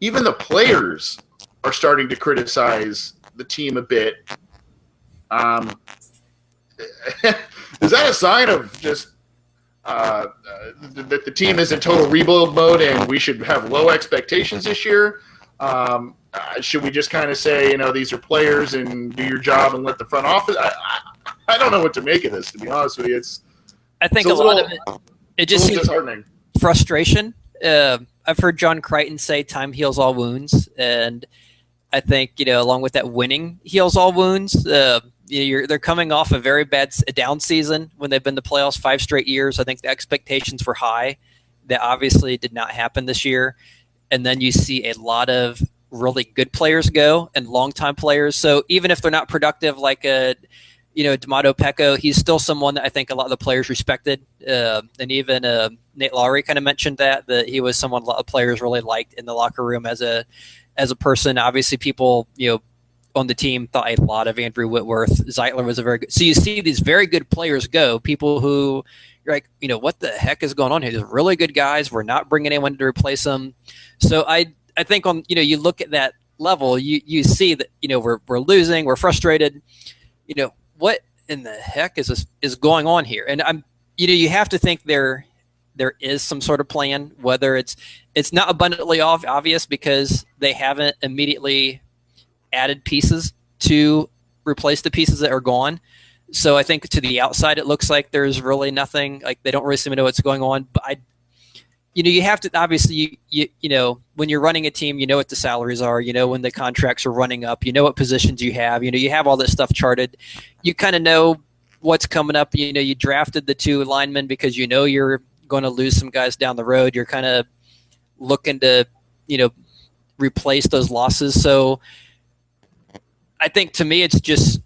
even the players are starting to criticize the team a bit. Is that a sign of just that the team is in total rebuild mode and we should have low expectations this year? Should we just kind of say, these are players and do your job and let the front office? I don't know what to make of this, to be honest with you. I think a lot of it just seems disheartening. Frustration. I've heard John Crichton say time heals all wounds, and I think along with that, winning heals all wounds. they're coming off a very a down season when they've been to playoffs 5 straight years. I think the expectations were high. That obviously did not happen this year. And then you see a lot of really good players go and longtime players. So even if they're not productive like D'Amato Pecco, he's still someone that I think a lot of the players respected. And even Nate Lawrie kind of mentioned that he was someone a lot of players really liked in the locker room as a person. Obviously, people on the team thought a lot of Andrew Whitworth. Zeitler was a very good. So you see these very good players go. People who you're like, what the heck is going on here? These are really good guys. We're not bringing anyone to replace them. So I think on you look at that level, you see that we're losing, we're frustrated. What in the heck is going on here? And you have to think there is some sort of plan, whether it's not abundantly obvious because they haven't immediately added pieces to replace the pieces that are gone. So I think to the outside, it looks like there's really nothing, like they don't really seem to know what's going on. But you have to, obviously, when you're running a team, what the salaries are, when the contracts are running up, what positions you have, you have all this stuff charted. You kind of know what's coming up. You drafted the 2 linemen because you're going to lose some guys down the road. You're kind of looking to, replace those losses. So I think to me, it's just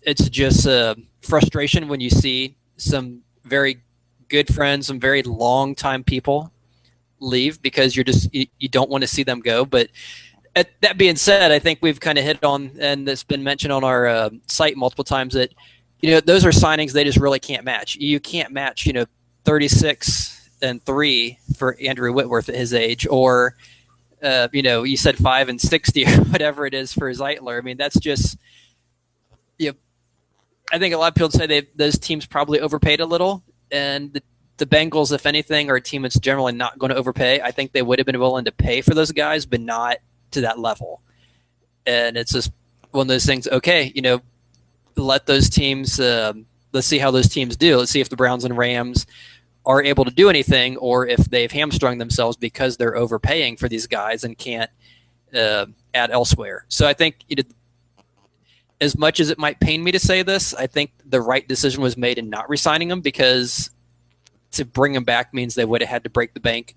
frustration when you see some very good friends, some very long time people leave because you don't want to see them go. But that being said, I think we've kind of hit on, and it's been mentioned on our site multiple times, that those are signings they just really can't match. You can't match 36-3 for Andrew Whitworth at his age, or you said 5-60 or whatever it is for Zeitler. I mean, that's just I think a lot of people say those teams probably overpaid a little, and the Bengals, if anything, are a team that's generally not going to overpay. I think they would have been willing to pay for those guys, but not to that level. And it's just one of those things. Okay, let those teams. Let's see how those teams do. Let's see if the Browns and Rams are able to do anything, or if they've hamstrung themselves because they're overpaying for these guys and can't add elsewhere. So I think as much as it might pain me to say this, I think the right decision was made in not re-signing them, because to bring them back means they would have had to break the bank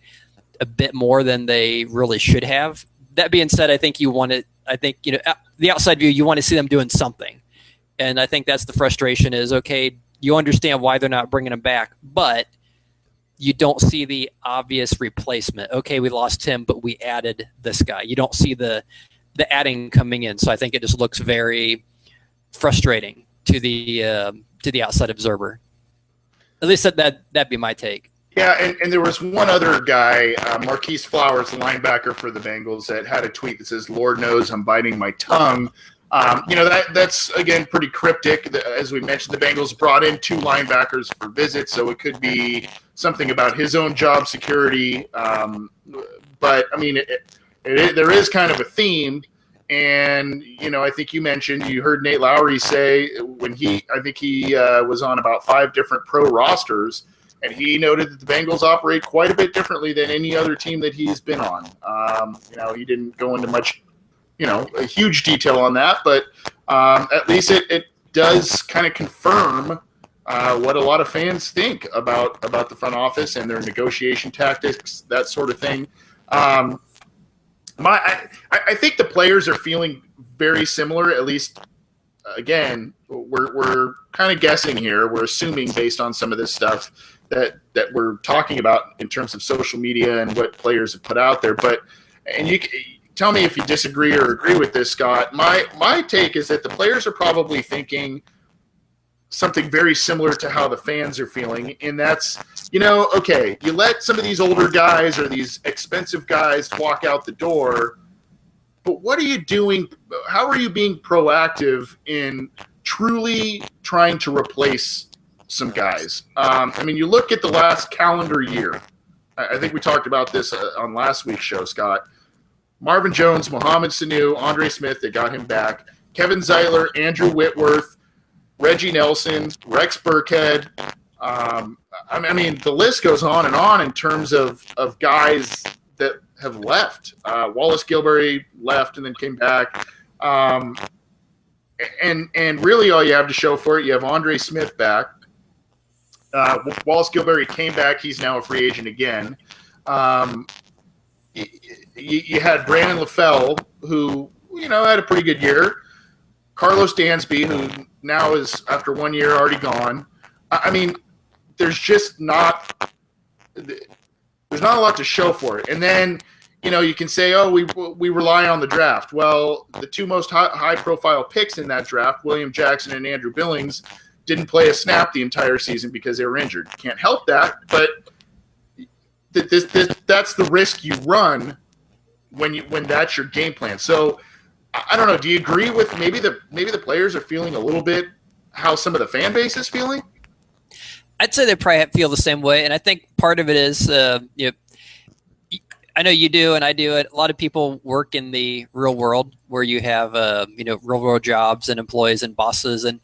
a bit more than they really should have. That being said, I think the outside view, you want to see them doing something. And I think that's the frustration is, okay, you understand why they're not bringing them back, but you don't see the obvious replacement. Okay, we lost him, but we added this guy. You don't see the adding coming in. So I think it just looks very frustrating to the outside observer. At least that'd be my take. Yeah, and there was one other guy, Marquise Flowers, the linebacker for the Bengals, that had a tweet that says, "Lord knows I'm biting my tongue." That's again pretty cryptic. As we mentioned, the Bengals brought in 2 linebackers for visits, so it could be something about his own job security. But I mean, there is kind of a theme. And, I think you heard Nate Lawrie say when he was on about 5 different pro rosters, and he noted that the Bengals operate quite a bit differently than any other team that he's been on. He didn't go into much, a huge detail on that, but at least it does kind of confirm what a lot of fans think about the front office and their negotiation tactics, that sort of thing. I think the players are feeling very similar. At least, again, we're kind of guessing here. We're assuming based on some of this stuff that we're talking about in terms of social media and what players have put out there. And you tell me if you disagree or agree with this, Scott. My take is that the players are probably thinking something very similar to how the fans are feeling, and that's, okay, you let some of these older guys or these expensive guys walk out the door, but what are you doing? How are you being proactive in truly trying to replace some guys? You look at the last calendar year. I think we talked about this on last week's show, Scott. Marvin Jones, Mohamed Sanu, Andre Smith, they got him back. Kevin Zeitler, Andrew Whitworth, Reggie Nelson, Rex Burkhead. The list goes on in terms of guys that have left. Wallace Gilberry left and then came back. and really all you have to show for it, you have Andre Smith back. Wallace Gilberry came back. He's now a free agent again. You had Brandon LaFell, who, had a pretty good year. Carlos Dansby, who now is, after 1 year, already gone. I mean, there's not a lot to show for it. And then, you can say, oh, we rely on the draft. Well, the two most high-profile picks in that draft, William Jackson and Andrew Billings, didn't play a snap the entire season because they were injured. Can't help that, but that's the risk you run when that's your game plan. So I don't know. Do you agree with maybe the players are feeling a little bit how some of the fan base is feeling? I'd say they probably feel the same way, and I think part of it is, I know you do, and I do it. A lot of people work in the real world where you have, real world jobs and employees and bosses, and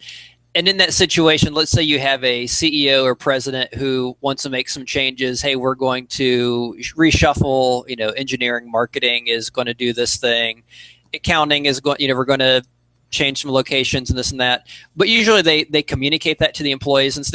in that situation, let's say you have a CEO or president who wants to make some changes. Hey, we're going to reshuffle. Engineering, marketing is going to do this thing. Accounting is going. We're going to change some locations and this and that. But usually they communicate that to the employees, and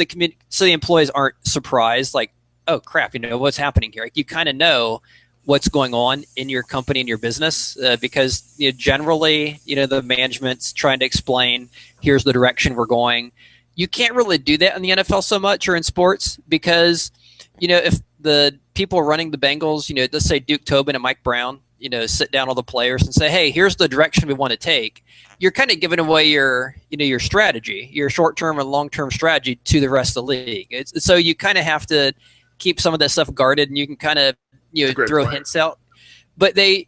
so the employees aren't surprised. Like, oh crap, what's happening here? Like, you kind of know what's going on in your company and your business because generally the management's trying to explain, here's the direction we're going. You can't really do that in the NFL so much or in sports because if the people running the Bengals, let's say Duke Tobin and Mike Brown, sit down all the players and say, hey, here's the direction we want to take. You're kind of giving away your strategy, your short-term and long-term strategy to the rest of the league. So you kind of have to keep some of that stuff guarded, and you can kind of throw hints out. But they,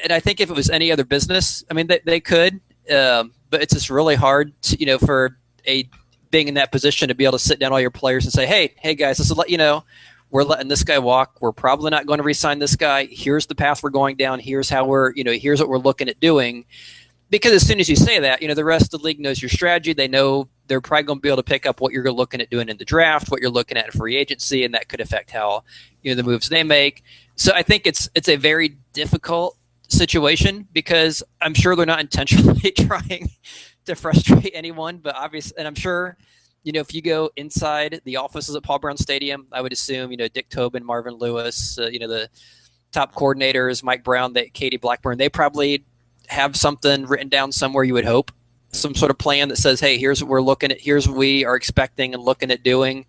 and I think if it was any other business, I mean, they could, but it's just really hard to, for being in that position to be able to sit down all your players and say, hey guys, this is we're letting this guy walk. We're probably not going to re-sign this guy. Here's the path we're going down. Here's how here's what we're looking at doing. Because as soon as you say that, the rest of the league knows your strategy. They know they're probably going to be able to pick up what you're looking at doing in the draft, what you're looking at in free agency, and that could affect how the moves they make. So I think it's a very difficult situation because I'm sure they're not intentionally trying to frustrate anyone, but obviously, and I'm sure if you go inside the offices at Paul Brown Stadium, I would assume Dick Tobin, Marvin Lewis, the top coordinators, Mike Brown, Katie Blackburn, they probably have something written down somewhere, you would hope, some sort of plan that says, hey, here's what we're looking at, here's what we are expecting and looking at doing,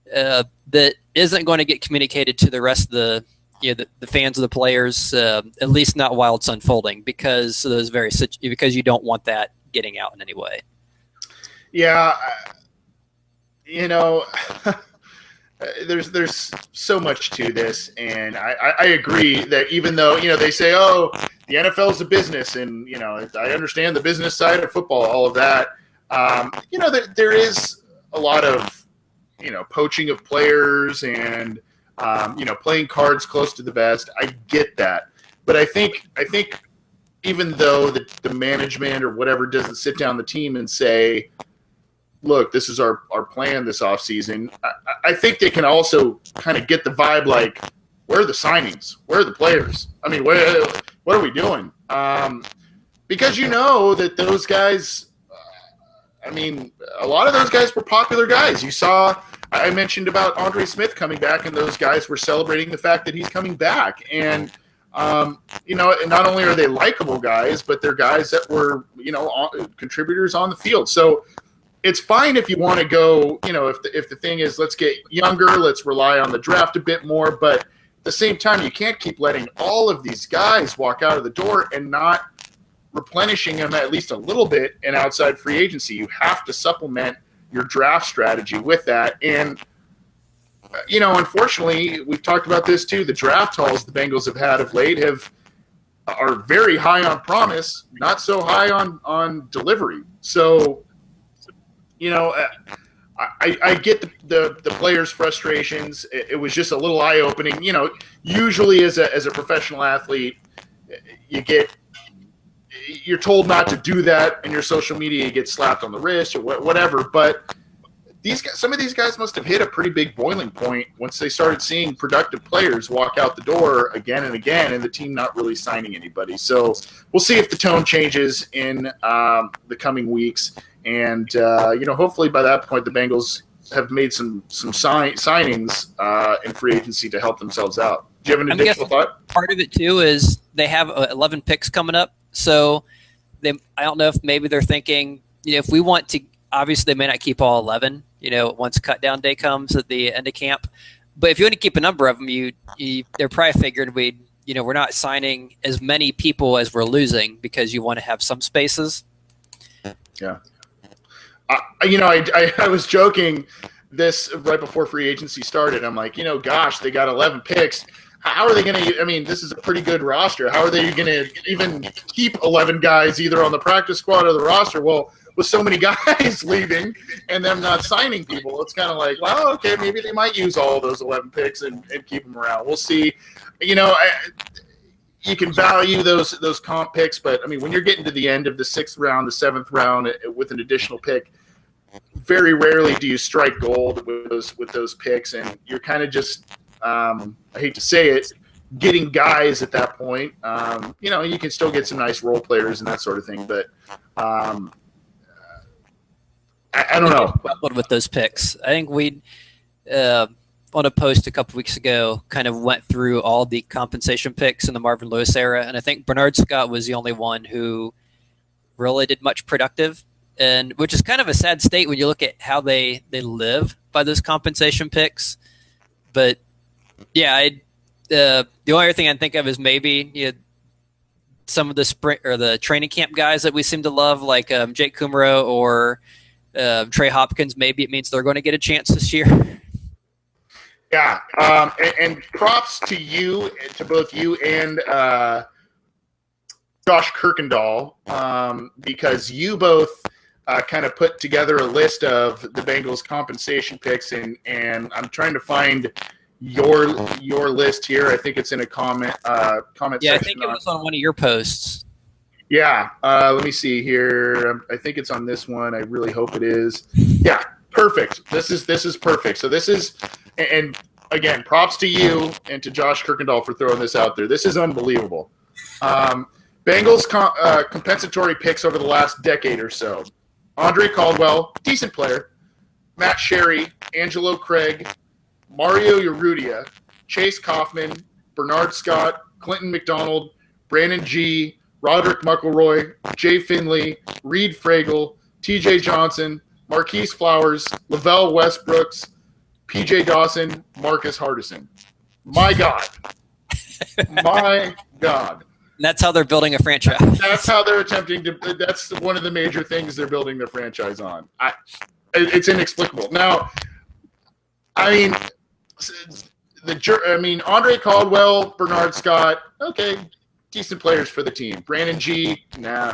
that isn't going to get communicated to the rest of the fans of the players, at least not while it's unfolding, because you don't want that getting out in any way. Yeah, there's so much to this, and I agree that even though they say, oh, the NFL is a business, and I understand the business side of football, all of that. There is a lot of poaching of players and playing cards close to the vest. I get that, but I think even though the management or whatever doesn't sit down the team and say, look, this is our plan this offseason, I think they can also kind of get the vibe like, where are the signings? Where are the players? I mean, what are we doing? Because that those guys, a lot of those guys were popular guys. You saw, I mentioned about Andre Smith coming back, and those guys were celebrating the fact that he's coming back. And, not only are they likable guys, but they're guys that were, contributors on the field. So it's fine if you want to go, if the thing is, let's get younger, let's rely on the draft a bit more. But at the same time, you can't keep letting all of these guys walk out of the door and not replenishing them at least a little bit in outside free agency. You have to supplement your draft strategy with that. And, unfortunately, we've talked about this too. The draft hauls the Bengals have had of late are very high on promise, not so high on delivery. So, I get the players' frustrations. It was just a little eye-opening. Usually as a professional athlete, you're told not to do that in your social media. You get slapped on the wrist or whatever. But some of these guys must have hit a pretty big boiling point once they started seeing productive players walk out the door again and again, and the team not really signing anybody. So we'll see if the tone changes in the coming weeks, and hopefully by that point the Bengals have made some signings in free agency to help themselves out. Do you have an additional thought? Part of it too is they have 11 picks coming up, so I don't know if maybe they're thinking, if we want to, obviously they may not keep all 11, once cut down day comes at the end of camp, but if you want to keep a number of them, they're probably figured we're not signing as many people as we're losing because you want to have some spaces. Yeah. I was joking this right before free agency started. I'm like, gosh, they got 11 picks. How are they going to, this is a pretty good roster. How are they going to even keep 11 guys either on the practice squad or the roster? Well, with so many guys leaving and them not signing people, it's kind of like, well, okay, maybe they might use all of those 11 picks and keep them around. We'll see. You can value those comp picks, but, when you're getting to the end of the 6th round, the 7th round with an additional pick, very rarely do you strike gold with those picks, and you're kind of just I hate to say it, getting guys at that point. You can still get some nice role players and that sort of thing, but I don't know. With those picks, I think we on a post a couple weeks ago kind of went through all the compensation picks in the Marvin Lewis era, and I think Bernard Scott was the only one who really did much productive, and which is kind of a sad state when you look at how they live by those compensation picks. But yeah, the only other thing I can think of is maybe some of the sprint or the training camp guys that we seem to love, like Jake Kumaro or Trey Hopkins. Maybe it means they're going to get a chance this year. Yeah, and props to you, to both you and Josh Kirkendall, because you both kind of put together a list of the Bengals compensation picks, and I'm trying to find your list here. I think it's in a comment section. Yeah, I think it was on one of your posts. Yeah, let me see here. I think it's on this one. I really hope it is. Yeah, perfect. This is perfect. So this is, and again, props to you and to Josh Kirkendall for throwing this out there. This is unbelievable. Bengals compensatory picks over the last decade or so. Andre Caldwell, decent player. Matt Sherry, Angelo Craig, Mario Urrutia, Chase Kaufman, Bernard Scott, Clinton McDonald, Brandon G., Roderick McElroy, Jay Finley, Reed Fragel, TJ Johnson, Marquise Flowers, Lavelle Westbrooks, PJ Dawson, Marcus Hardison. My God. My God. That's how they're building a franchise. That's how they're attempting to. That's one of the major things they're building their franchise on. It's inexplicable. Now, Andre Caldwell, Bernard Scott, okay, decent players for the team. Brandon G, nah.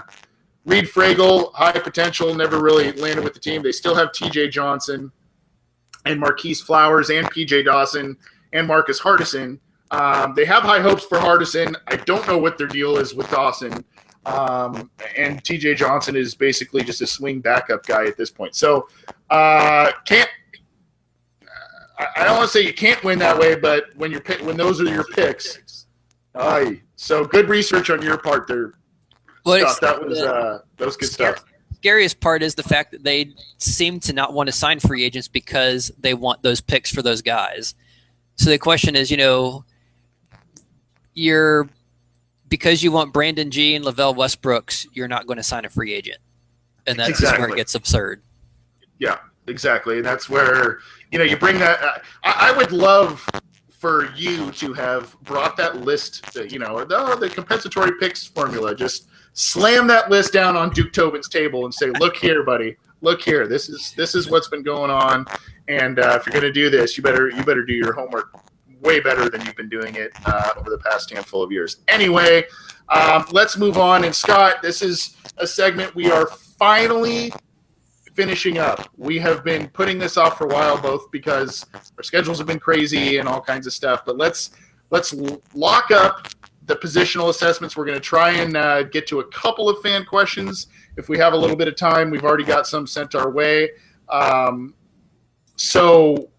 Reed Fragel, high potential, never really landed with the team. They still have TJ Johnson and Marquise Flowers and PJ Dawson and Marcus Hardison. They have high hopes for Hardison. I don't know what their deal is with Dawson. And TJ Johnson is basically just a swing backup guy at this point. So I don't want to say you can't win that way, but when those are your picks, so good research on your part there. That was good stuff. Scariest part is the fact that they seem to not want to sign free agents because they want those picks for those guys. So the question is, because you want Brandon G and Lavelle Westbrooks, you're not going to sign a free agent, and that's where it gets absurd. Yeah, exactly. And that's where you bring that. I would love for you to have brought that list. The compensatory picks formula. Just slam that list down on Duke Tobin's table and say, "Look here, buddy. Look here. This is what's been going on. And if you're going to do this, you better do your homework way better than you've been doing it over the past handful of years." Anyway, let's move on. And Scott, this is a segment we are finally finishing up. We have been putting this off for a while, both because our schedules have been crazy and all kinds of stuff. But let's lock up the positional assessments. We're going to try and get to a couple of fan questions if we have a little bit of time. We've already got some sent our way. So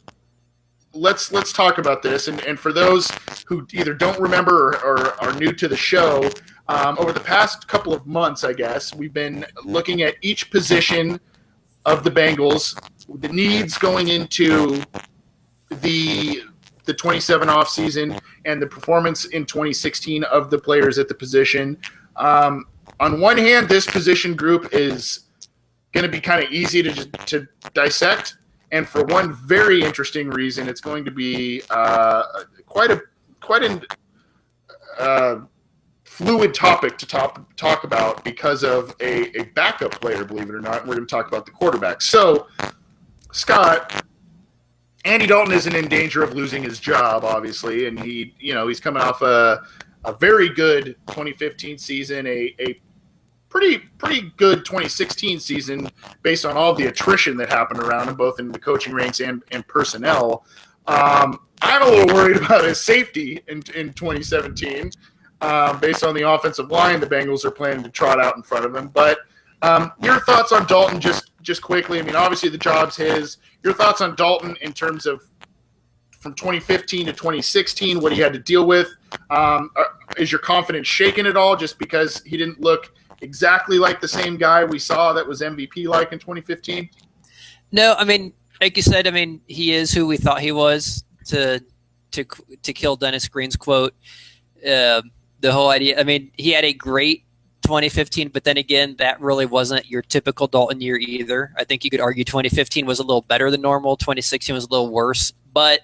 let's talk about this. And for those who either don't remember or are new to the show, over the past couple of months, I guess, we've been looking at each position of the Bengals, the needs going into the 27 offseason and the performance in 2016 of the players at the position. On one hand, this position group is going to be kind of easy to dissect. And for one very interesting reason, it's going to be quite a fluid topic to talk about because of a backup player, believe it or not. We're going to talk about the quarterback. So, Scott, Andy Dalton isn't in danger of losing his job, obviously, and he's coming off a very good 2015 season, a pretty good 2016 season based on all the attrition that happened around him, both in the coaching ranks and personnel. I'm a little worried about his safety in 2017 based on the offensive line the Bengals are planning to trot out in front of him. But your thoughts on Dalton just quickly. I mean, obviously the job's his. Your thoughts on Dalton in terms of from 2015 to 2016, what he had to deal with. Is your confidence shaken at all just because he didn't look exactly like the same guy we saw that was MVP-like in 2015? No, I mean, like you said, he is who we thought he was, to kill Dennis Green's quote. The whole idea, he had a great 2015, but then again, that really wasn't your typical Dalton year either. I think you could argue 2015 was a little better than normal. 2016 was a little worse, but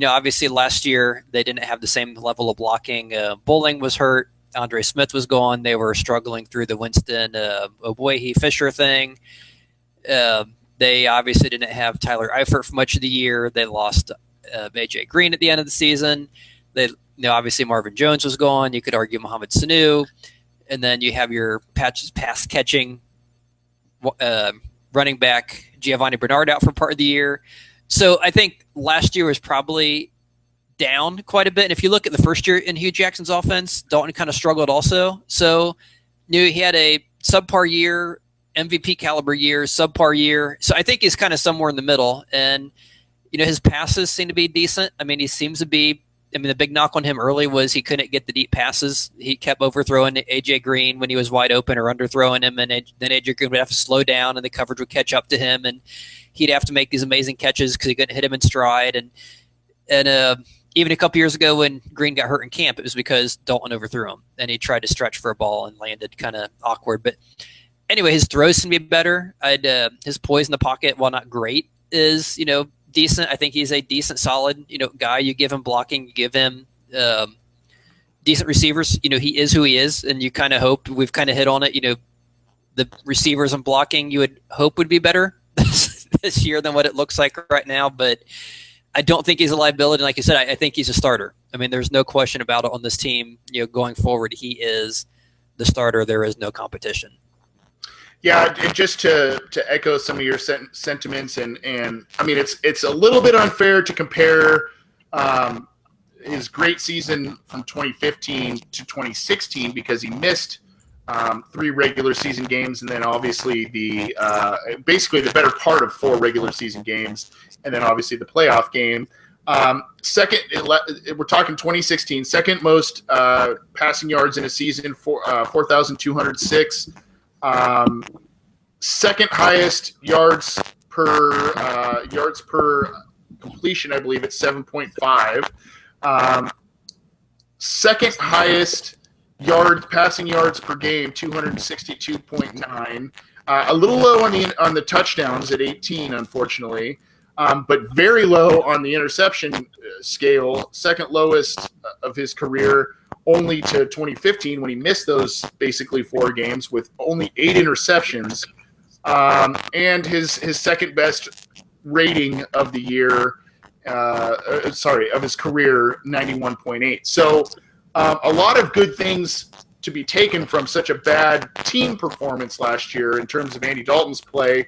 obviously last year they didn't have the same level of blocking. Bowling was hurt. Andre Smith was gone. They were struggling through the Winston Obuehi Fisher thing. They obviously didn't have Tyler Eifert for much of the year. They lost AJ Green at the end of the season. Obviously Marvin Jones was gone. You could argue Mohamed Sanu. And then you have your pass catching running back Giovanni Bernard out for part of the year. So I think last year was probably down quite a bit. And if you look at the first year in Hugh Jackson's offense, Dalton kind of struggled also. So he had a subpar year, MVP caliber year, subpar year. So I think he's kind of somewhere in the middle. And, his passes seem to be decent. He seems to be, the big knock on him early was he couldn't get the deep passes. He kept overthrowing AJ Green when he was wide open or underthrowing him. And then AJ Green would have to slow down and the coverage would catch up to him. And he'd have to make these amazing catches because he couldn't hit him in stride. And even a couple years ago when Green got hurt in camp, it was because Dalton overthrew him and he tried to stretch for a ball and landed kind of awkward. But anyway, his throws can be better. His poise in the pocket, while not great, is, decent. I think he's a decent, solid, guy. You give him blocking, you give him decent receivers. He is who he is, and you kind of hope, we've kind of hit on it, the receivers and blocking you would hope would be better this year than what it looks like right now. But I don't think he's a liability. Like you said, I think he's a starter. There's no question about it on this team. Going forward, he is the starter. There is no competition. Yeah, and just to echo some of your sentiments, and it's a little bit unfair to compare his great season from 2015 to 2016 because he missed 3 regular season games, and then obviously basically the better part of 4 regular season games, and then obviously the playoff game. Second, we're talking 2016, second most passing yards in a season, 4,206. Second highest yards per completion, I believe it's 7.5. Second highest passing yards per game, 262.9. A little low on the touchdowns at 18, unfortunately, but very low on the interception scale. Second lowest of his career, only to 2015 when he missed those basically 4 games with only 8 interceptions, and his second best rating of the year, of his career, 91.8. So a lot of good things to be taken from such a bad team performance last year in terms of Andy Dalton's play.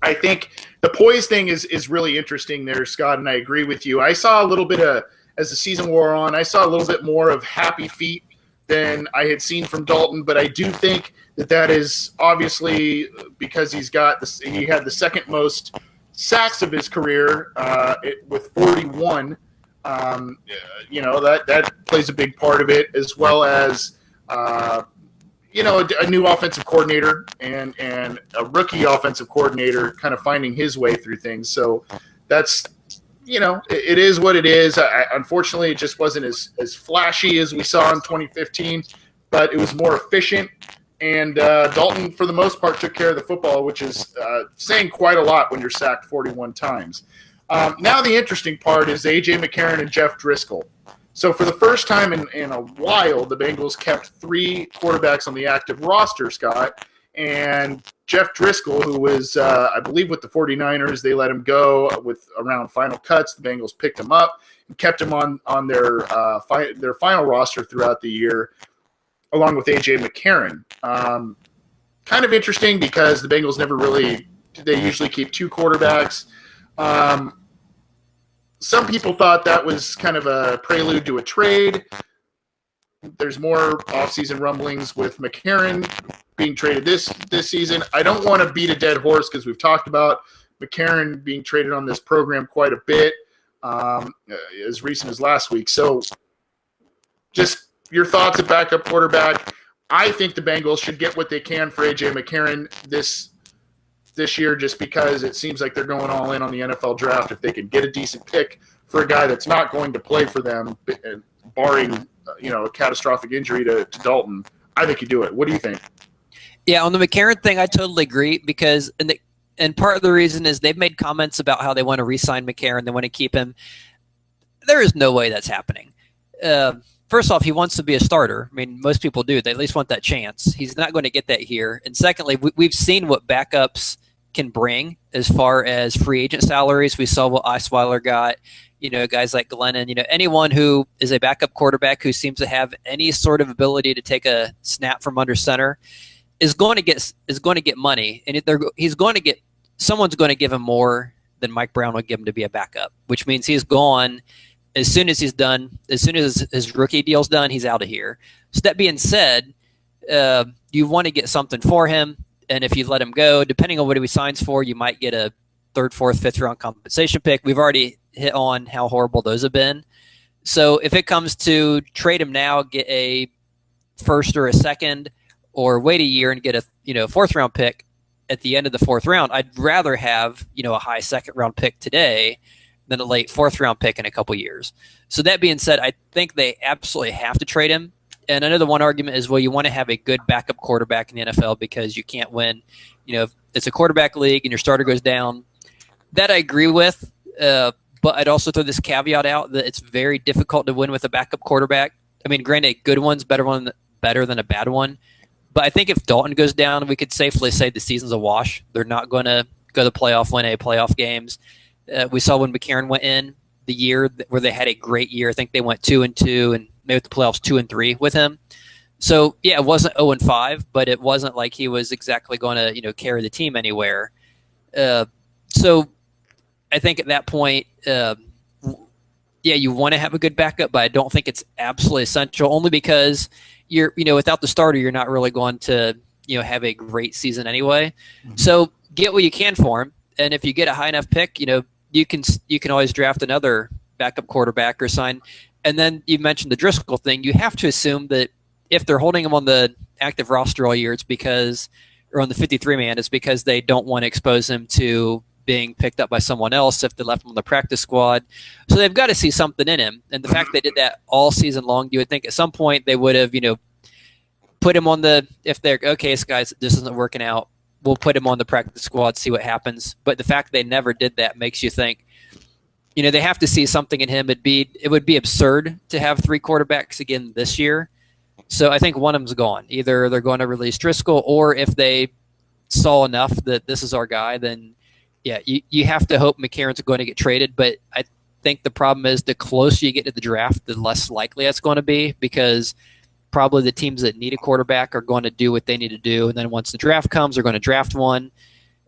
I think the poise thing is really interesting there, Scott, and I agree with you. I saw a little bit of, as the season wore on, I saw a little bit more of happy feet than I had seen from Dalton, but I do think that is obviously because he had the second most sacks of his career with 41. That plays a big part of it, as well as a new offensive coordinator and a rookie offensive coordinator kind of finding his way through things. So that's, it is what it is. Unfortunately, it just wasn't as flashy as we saw in 2015, but it was more efficient. And Dalton, for the most part, took care of the football, which is saying quite a lot when you're sacked 41 times. Now the interesting part is A.J. McCarron and Jeff Driscoll. So for the first time in a while, the Bengals kept 3 quarterbacks on the active roster, Scott. And Jeff Driscoll, who was, I believe, with the 49ers, they let him go with around final cuts. The Bengals picked him up and kept him on their final roster throughout the year, along with A.J. McCarron. Kind of interesting because the Bengals they usually keep 2 quarterbacks. Some people thought that was kind of a prelude to a trade. There's more offseason rumblings with McCarron being traded this season. I don't want to beat a dead horse because we've talked about McCarron being traded on this program quite a bit as recent as last week. So just your thoughts at backup quarterback. I think the Bengals should get what they can for A.J. McCarron this year, just because it seems like they're going all in on the NFL draft. If they can get a decent pick for a guy that's not going to play for them, barring a catastrophic injury to Dalton, I think you do it. What do you think? Yeah, on the McCarron thing, I totally agree because and part of the reason is they've made comments about how they want to re-sign McCarron, they want to keep him. There is no way that's happening. First off, he wants to be a starter. I mean, most people do. They at least want that chance. He's not going to get that here. And secondly, we've seen what backups can bring as far as free agent salaries. We saw what Osweiler got, guys like Glennon, anyone who is a backup quarterback who seems to have any sort of ability to take a snap from under center is going to get money. And someone's going to give him more than Mike Brown would give him to be a backup, which means he's gone. As soon as he's done, as soon as his rookie deal's done, he's out of here. So that being said, you want to get something for him. And if you let him go, depending on what he signs for, you might get a 3rd, 4th, 5th round compensation pick. We've already hit on how horrible those have been. So if it comes to trade him now, get a 1st or a 2nd, or wait a year and get a 4th round pick at the end of the 4th round, I'd rather have a high 2nd round pick today than a late 4th round pick in a couple years. So that being said, I think they absolutely have to trade him. And I know the one argument is, well, you want to have a good backup quarterback in the NFL because you can't win. If it's a quarterback league and your starter goes down. That I agree with. But I'd also throw this caveat out that it's very difficult to win with a backup quarterback. I mean, granted, a good one's better than a bad one. But I think if Dalton goes down, we could safely say the season's a wash. They're not going to go to the playoff, win playoff games. We saw when McCarron went in the year where they had a great year. I think they went 2-2 and made the playoffs 2-3 with him. So yeah, it wasn't 0-5, but it wasn't like he was exactly going to carry the team anywhere. So I think at that point, you want to have a good backup, but I don't think it's absolutely essential. Only because you're without the starter, you're not really going to have a great season anyway. Mm-hmm. So get what you can for him, and if you get a high enough pick, you can always draft another backup quarterback or sign. And then you mentioned the Driscoll thing. You have to assume that if they're holding him on the active roster all year, or on the 53-man, it's because they don't want to expose him to being picked up by someone else if they left him on the practice squad. So they've got to see something in him. And the fact they did that all season long, you would think at some point they would have, put him on if they're, okay, guys, this isn't working out, we'll put him on the practice squad, see what happens. But the fact they never did that makes you think, they have to see something in him. It would be absurd to have 3 quarterbacks again this year. So I think one of them's gone. Either they're going to release Driscoll, or if they saw enough that this is our guy, then yeah, you have to hope McCarron's going to get traded. But I think the problem is the closer you get to the draft, the less likely that's going to be, because probably the teams that need a quarterback are going to do what they need to do. And then once the draft comes, they're going to draft one.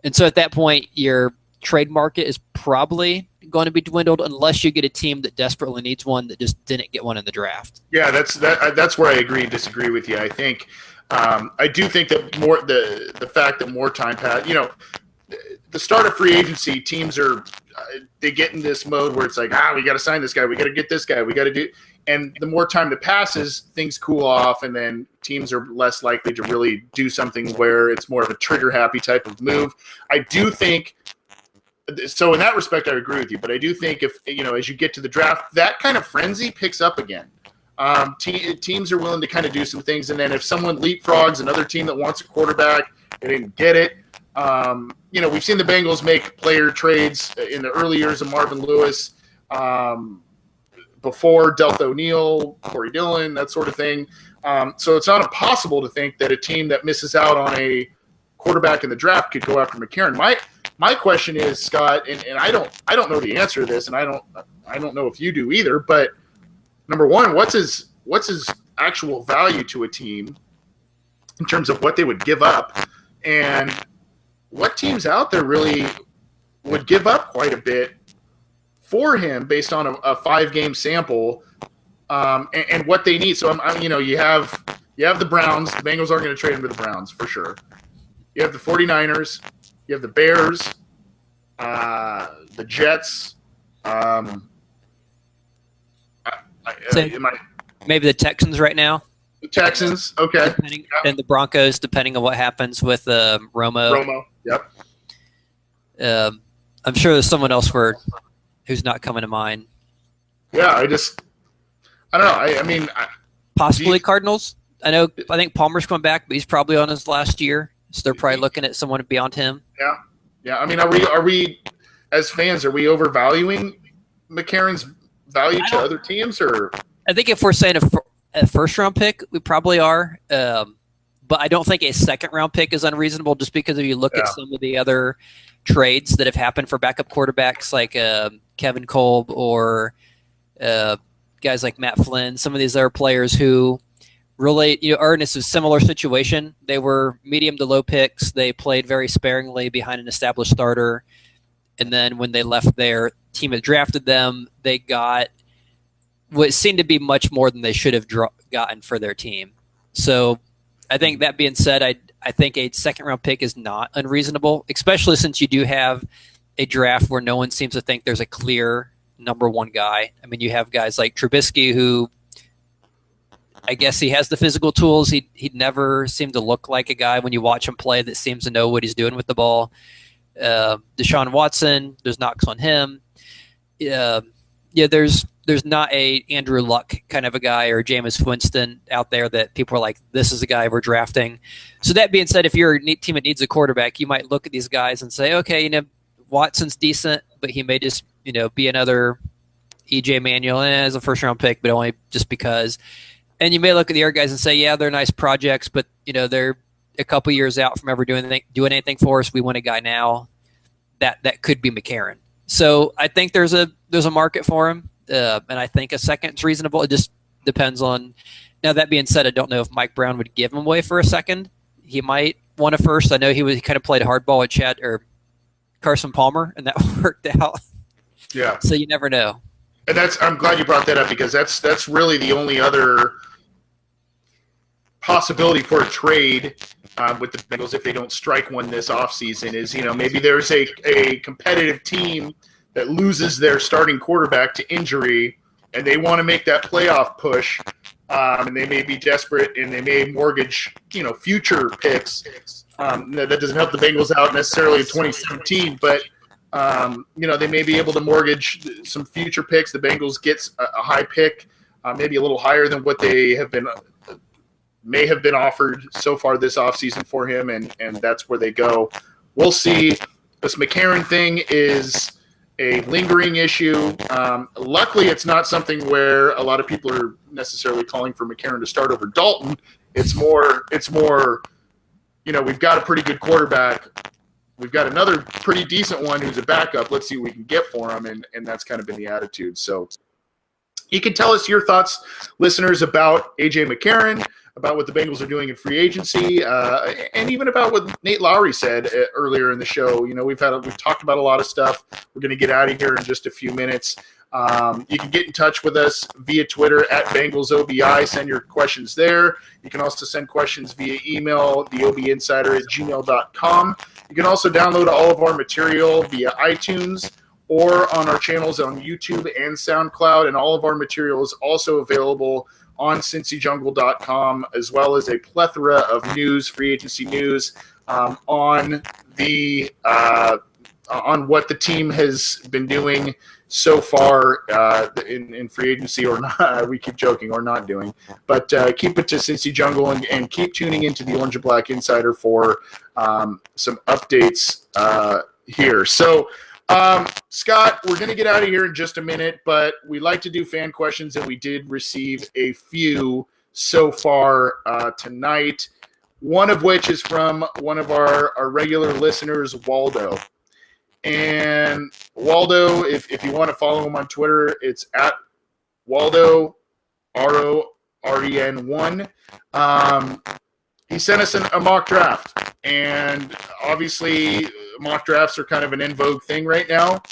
And so at that point, your trade market is probably going to be dwindled unless you get a team that desperately needs one that just didn't get one in the draft. Yeah, that's where I agree and disagree with you. I think I do think that the fact that more time passed, the start of free agency, teams are they get in this mode where it's like, we got to sign this guy, we got to get this guy, we got to do. And the more time that passes, things cool off, and then teams are less likely to really do something where it's more of a trigger-happy type of move. I do think – so in that respect, I agree with you. But I do think if, as you get to the draft, that kind of frenzy picks up again. Teams are willing to kind of do some things, and then if someone leapfrogs another team that wants a quarterback, they didn't get it. We've seen the Bengals make player trades in the early years of Marvin Lewis, before Delta O'Neal, Corey Dillon, that sort of thing. So it's not impossible to think that a team that misses out on a quarterback in the draft could go after McCarron. My question is, Scott, and I don't know the answer to this, and I don't know if you do either, but number one, what's his actual value to a team in terms of what they would give up, and what teams out there really would give up quite a bit for him based on a 5-game sample, and what they need. So you have the Browns. The Bengals aren't going to trade him to the Browns for sure. You have the 49ers. You have the Bears, the Jets. Maybe the Texans right now. The Texans, okay. And the Broncos, depending on what happens with Romo. Romo, yep. I'm sure there's someone else who's not coming to mind. Yeah, I don't know. Possibly Cardinals. I think Palmer's coming back, but he's probably on his last year, so they're probably looking at someone beyond him. Yeah. Are we as fans, are we overvaluing McCarron's value to other teams, or? I think if we're saying a first-round pick, we probably are. But I don't think a second-round pick is unreasonable, just because if you look at some of the other trades that have happened for backup quarterbacks like Kevin Kolb or guys like Matt Flynn, some of these other players who really are in a similar situation. They were medium to low picks. They played very sparingly behind an established starter. And then when they left their team that drafted them, they got what seemed to be much more than they should have gotten for their team. So I think that being said, I think a second-round pick is not unreasonable, especially since you do have a draft where no one seems to think there's a clear number one guy. I mean, you have guys like Trubisky, who I guess he has the physical tools. He'd never seemed to look like a guy when you watch him play that seems to know what he's doing with the ball. Deshaun Watson, there's knocks on him. There's not a Andrew Luck kind of a guy or Jameis Winston out there that people are like, this is the guy we're drafting. So that being said, if you're a team that needs a quarterback, you might look at these guys and say, okay, Watson's decent, but he may just, be another EJ Manuel as a first-round pick, but only just because. And you may look at the other guys and say, yeah, they're nice projects, but, they're a couple years out from ever doing anything for us. We want a guy now that could be McCarron. So I think there's a market for him. And I think a second is reasonable. It just depends on. Now, that being said, I don't know if Mike Brown would give him away for a second. He might want a first. I know he kind of played hardball with Chad or Carson Palmer, and that worked out. Yeah. So you never know. And I'm glad you brought that up, because that's really the only other possibility for a trade with the Bengals if they don't strike one this offseason is, maybe there's a competitive team that loses their starting quarterback to injury, and they want to make that playoff push, and they may be desperate, and they may mortgage, future picks. That doesn't help the Bengals out necessarily in 2017, but they may be able to mortgage some future picks. The Bengals gets a high pick, maybe a little higher than what they may have been offered so far this offseason for him, and that's where they go. We'll see. This McCarron thing is a lingering issue. Luckily, it's not something where a lot of people are necessarily calling for McCarron to start over Dalton. It's more, we've got a pretty good quarterback. We've got another pretty decent one who's a backup. Let's see what we can get for him, and that's kind of been the attitude. So you can tell us your thoughts, listeners, about A.J. McCarron, about what the Bengals are doing in free agency, and even about what Nate Lawrie said earlier in the show. We've talked about a lot of stuff. We're going to get out of here in just a few minutes. You can get in touch with us via Twitter at BengalsOBI. Send your questions there. You can also send questions via email, theobinsider@gmail.com. You You can also download all of our material via iTunes or on our channels on YouTube and SoundCloud, and all of our material is also available on cincyjungle.com, as well as a plethora of news, free agency news, on what the team has been doing so far in free agency, or not. We keep joking, or not doing. But keep it to Cincy Jungle, and keep tuning into the Orange and Black Insider for some updates here. So, Scott, we're going to get out of here in just a minute, but we like to do fan questions, and we did receive a few so far tonight, one of which is from one of our regular listeners, Waldo. And Waldo, if you want to follow him on Twitter, it's at Waldo, ROREN1. He sent us a mock draft, and obviously mock drafts are kind of an in vogue thing right now.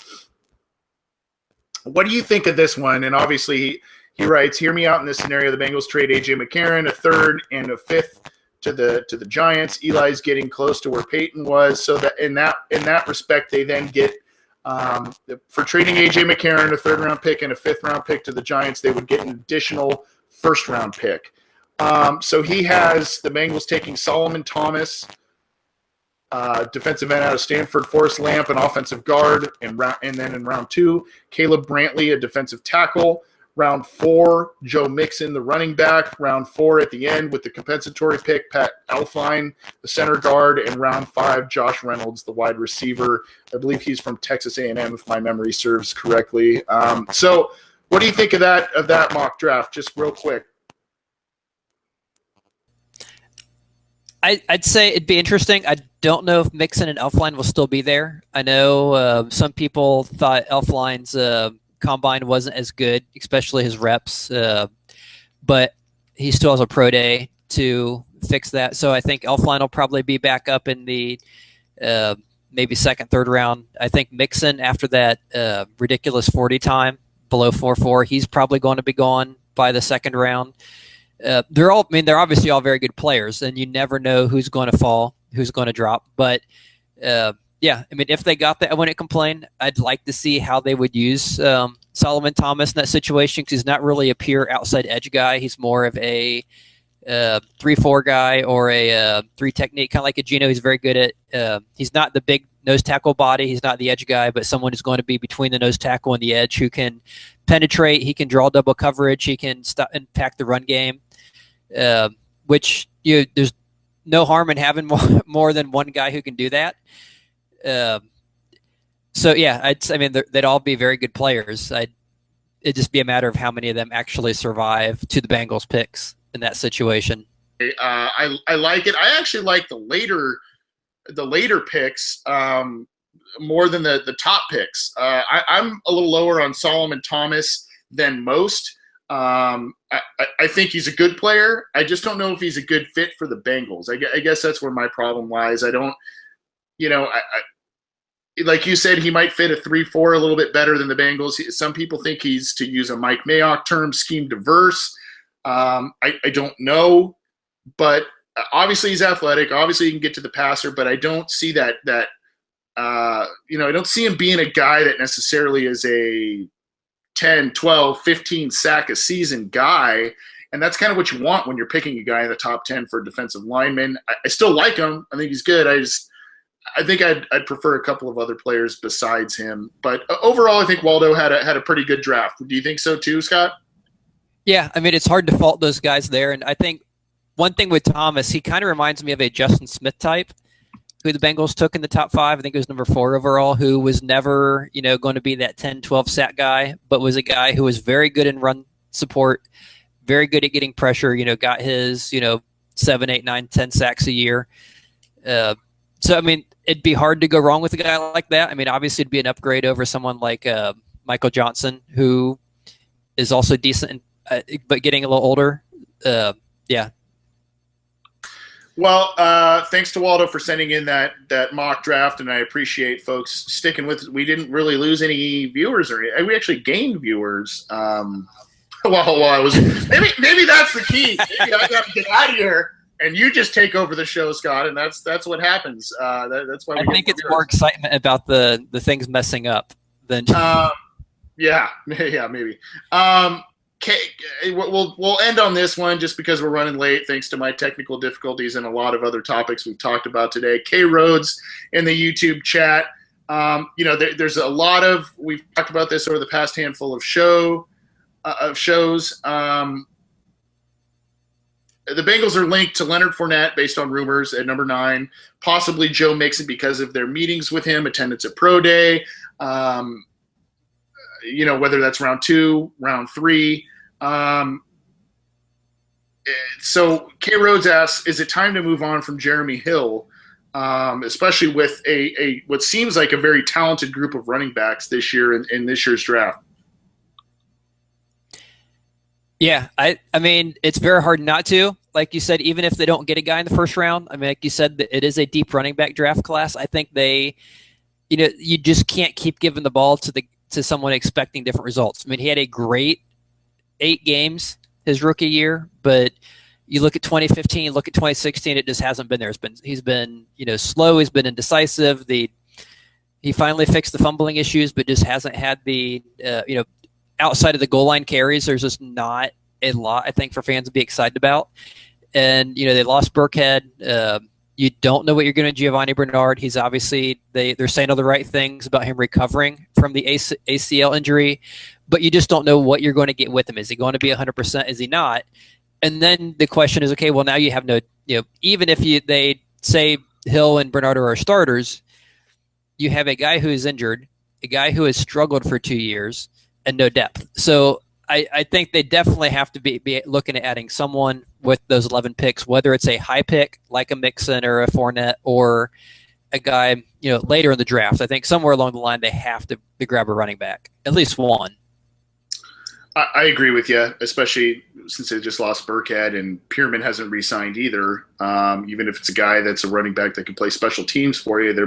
What do you think of this one? And obviously he writes, hear me out in this scenario. The Bengals trade A.J. McCarron, a third and a fifth to the Giants. Eli's getting close to where Peyton was, so that in that respect, they then get for trading A.J. McCarron, a third-round pick and a fifth-round pick to the Giants, they would get an additional first-round pick. So he has the Bengals taking Solomon Thomas, defensive end out of Stanford, Forrest Lamp, an offensive guard, and then in round 2, Caleb Brantley, a defensive tackle. Round 4, Joe Mixon, the running back. Round 4 at the end with the compensatory pick, Pat Elflein, the center guard. And round 5, Josh Reynolds, the wide receiver. I believe he's from Texas A&M, if my memory serves correctly. So what do you think of that mock draft, just real quick? I'd say it'd be interesting. I don't know if Mixon and Elflein will still be there. I know some people thought Elflein's combine wasn't as good, especially his reps, but he still has a pro day to fix that. So I think Elflein will probably be back up in the maybe second, third round. I think Mixon, after that ridiculous 40 time below 4.4, he's probably going to be gone by the second round. They're obviously all very good players, and you never know who's going to fall, who's going to drop. But yeah, I mean, if they got that, I wouldn't complain. I'd like to see how they would use Solomon Thomas in that situation, because he's not really a pure outside edge guy. He's more of a 3-4 guy or a 3 technique, kind of like a Geno. He's very good at he's not the big nose tackle body. He's not the edge guy, but someone who's going to be between the nose tackle and the edge, who can penetrate. He can draw double coverage. He can impact the run game, which there's no harm in having more than one guy who can do that. So yeah, they'd all be very good players. It'd just be a matter of how many of them actually survive to the Bengals picks in that situation. I like it. I actually like the later picks more than the top picks. I'm a little lower on Solomon Thomas than most. I think he's a good player. I just don't know if he's a good fit for the Bengals. I guess that's where my problem lies. I don't, like you said, he might fit a 3-4 a little bit better than the Bengals. Some people think he's, to use a Mike Mayock term, scheme diverse. I don't know, but obviously he's athletic. Obviously he can get to the passer, but I don't see that I don't see him being a guy that necessarily is a 10, 12, 15 sack a season guy. And that's kind of what you want when you're picking a guy in the top 10 for defensive lineman. I still like him. I think he's good. I think I'd prefer a couple of other players besides him. But overall, I think Waldo had a pretty good draft. Do you think so too, Scott? Yeah, I mean, it's hard to fault those guys there. And I think one thing with Thomas, he kind of reminds me of a Justin Smith type, who the Bengals took in the top 5. I think it was number 4 overall, who was never, going to be that 10, 12 sack guy, but was a guy who was very good in run support, very good at getting pressure, got his, 7, 8, 9, 10 sacks a year. So, I mean, it'd be hard to go wrong with a guy like that. I mean, obviously it'd be an upgrade over someone like Michael Johnson, who is also decent, but getting a little older. Yeah. Well, thanks to Waldo for sending in that mock draft, and I appreciate folks sticking with it. We didn't really lose any viewers, we actually gained viewers. Well, I was maybe that's the key. Maybe I got to get out of here and you just take over the show, Scott, and that's what happens. That's why I think it's more excitement about the things messing up than. Yeah, maybe. We'll end on this one just because we're running late, thanks to my technical difficulties and a lot of other topics we've talked about today. K Rhodes in the YouTube chat. There's a lot of, we've talked about this over the past handful of shows. The Bengals are linked to Leonard Fournette based on rumors at number 9, possibly Joe Mixon because of their meetings with him, attendance at Pro Day. Whether that's round 2, round 3. So K Rhodes asks, is it time to move on from Jeremy Hill, especially with a what seems like a very talented group of running backs this year in this year's draft? Yeah, I mean, it's very hard not to. Like you said, even if they don't get a guy in the first round, I mean, like you said, it is a deep running back draft class. I think you just can't keep giving the ball to someone expecting different results. I mean, he had a great 8 games his rookie year, but you look at 2015, you look at 2016, it just hasn't been there. He's been slow. He's been indecisive. He finally fixed the fumbling issues, but just hasn't had the outside of the goal line carries. There's just not a lot, I think, for fans to be excited about. And they lost Burkhead. You don't know what you're going to Giovanni Bernard. He's obviously they're saying all the right things about him recovering from the ACL injury, but you just don't know what you're going to get with him. Is he going to be 100%? Is he not? And then the question is, okay, well, now you have no, even if they say Hill and Bernard are our starters, you have a guy who is injured, a guy who has struggled for 2 years, and no depth. So I think they definitely have to be looking at adding someone with those 11 picks, whether it's a high pick like a Mixon or a Fournette or a guy later in the draft. I think somewhere along the line they have to grab a running back, at least one. I agree with you, especially since they just lost Burkhead and Pearman hasn't re-signed either. Even if it's a guy that's a running back that can play special teams for you, they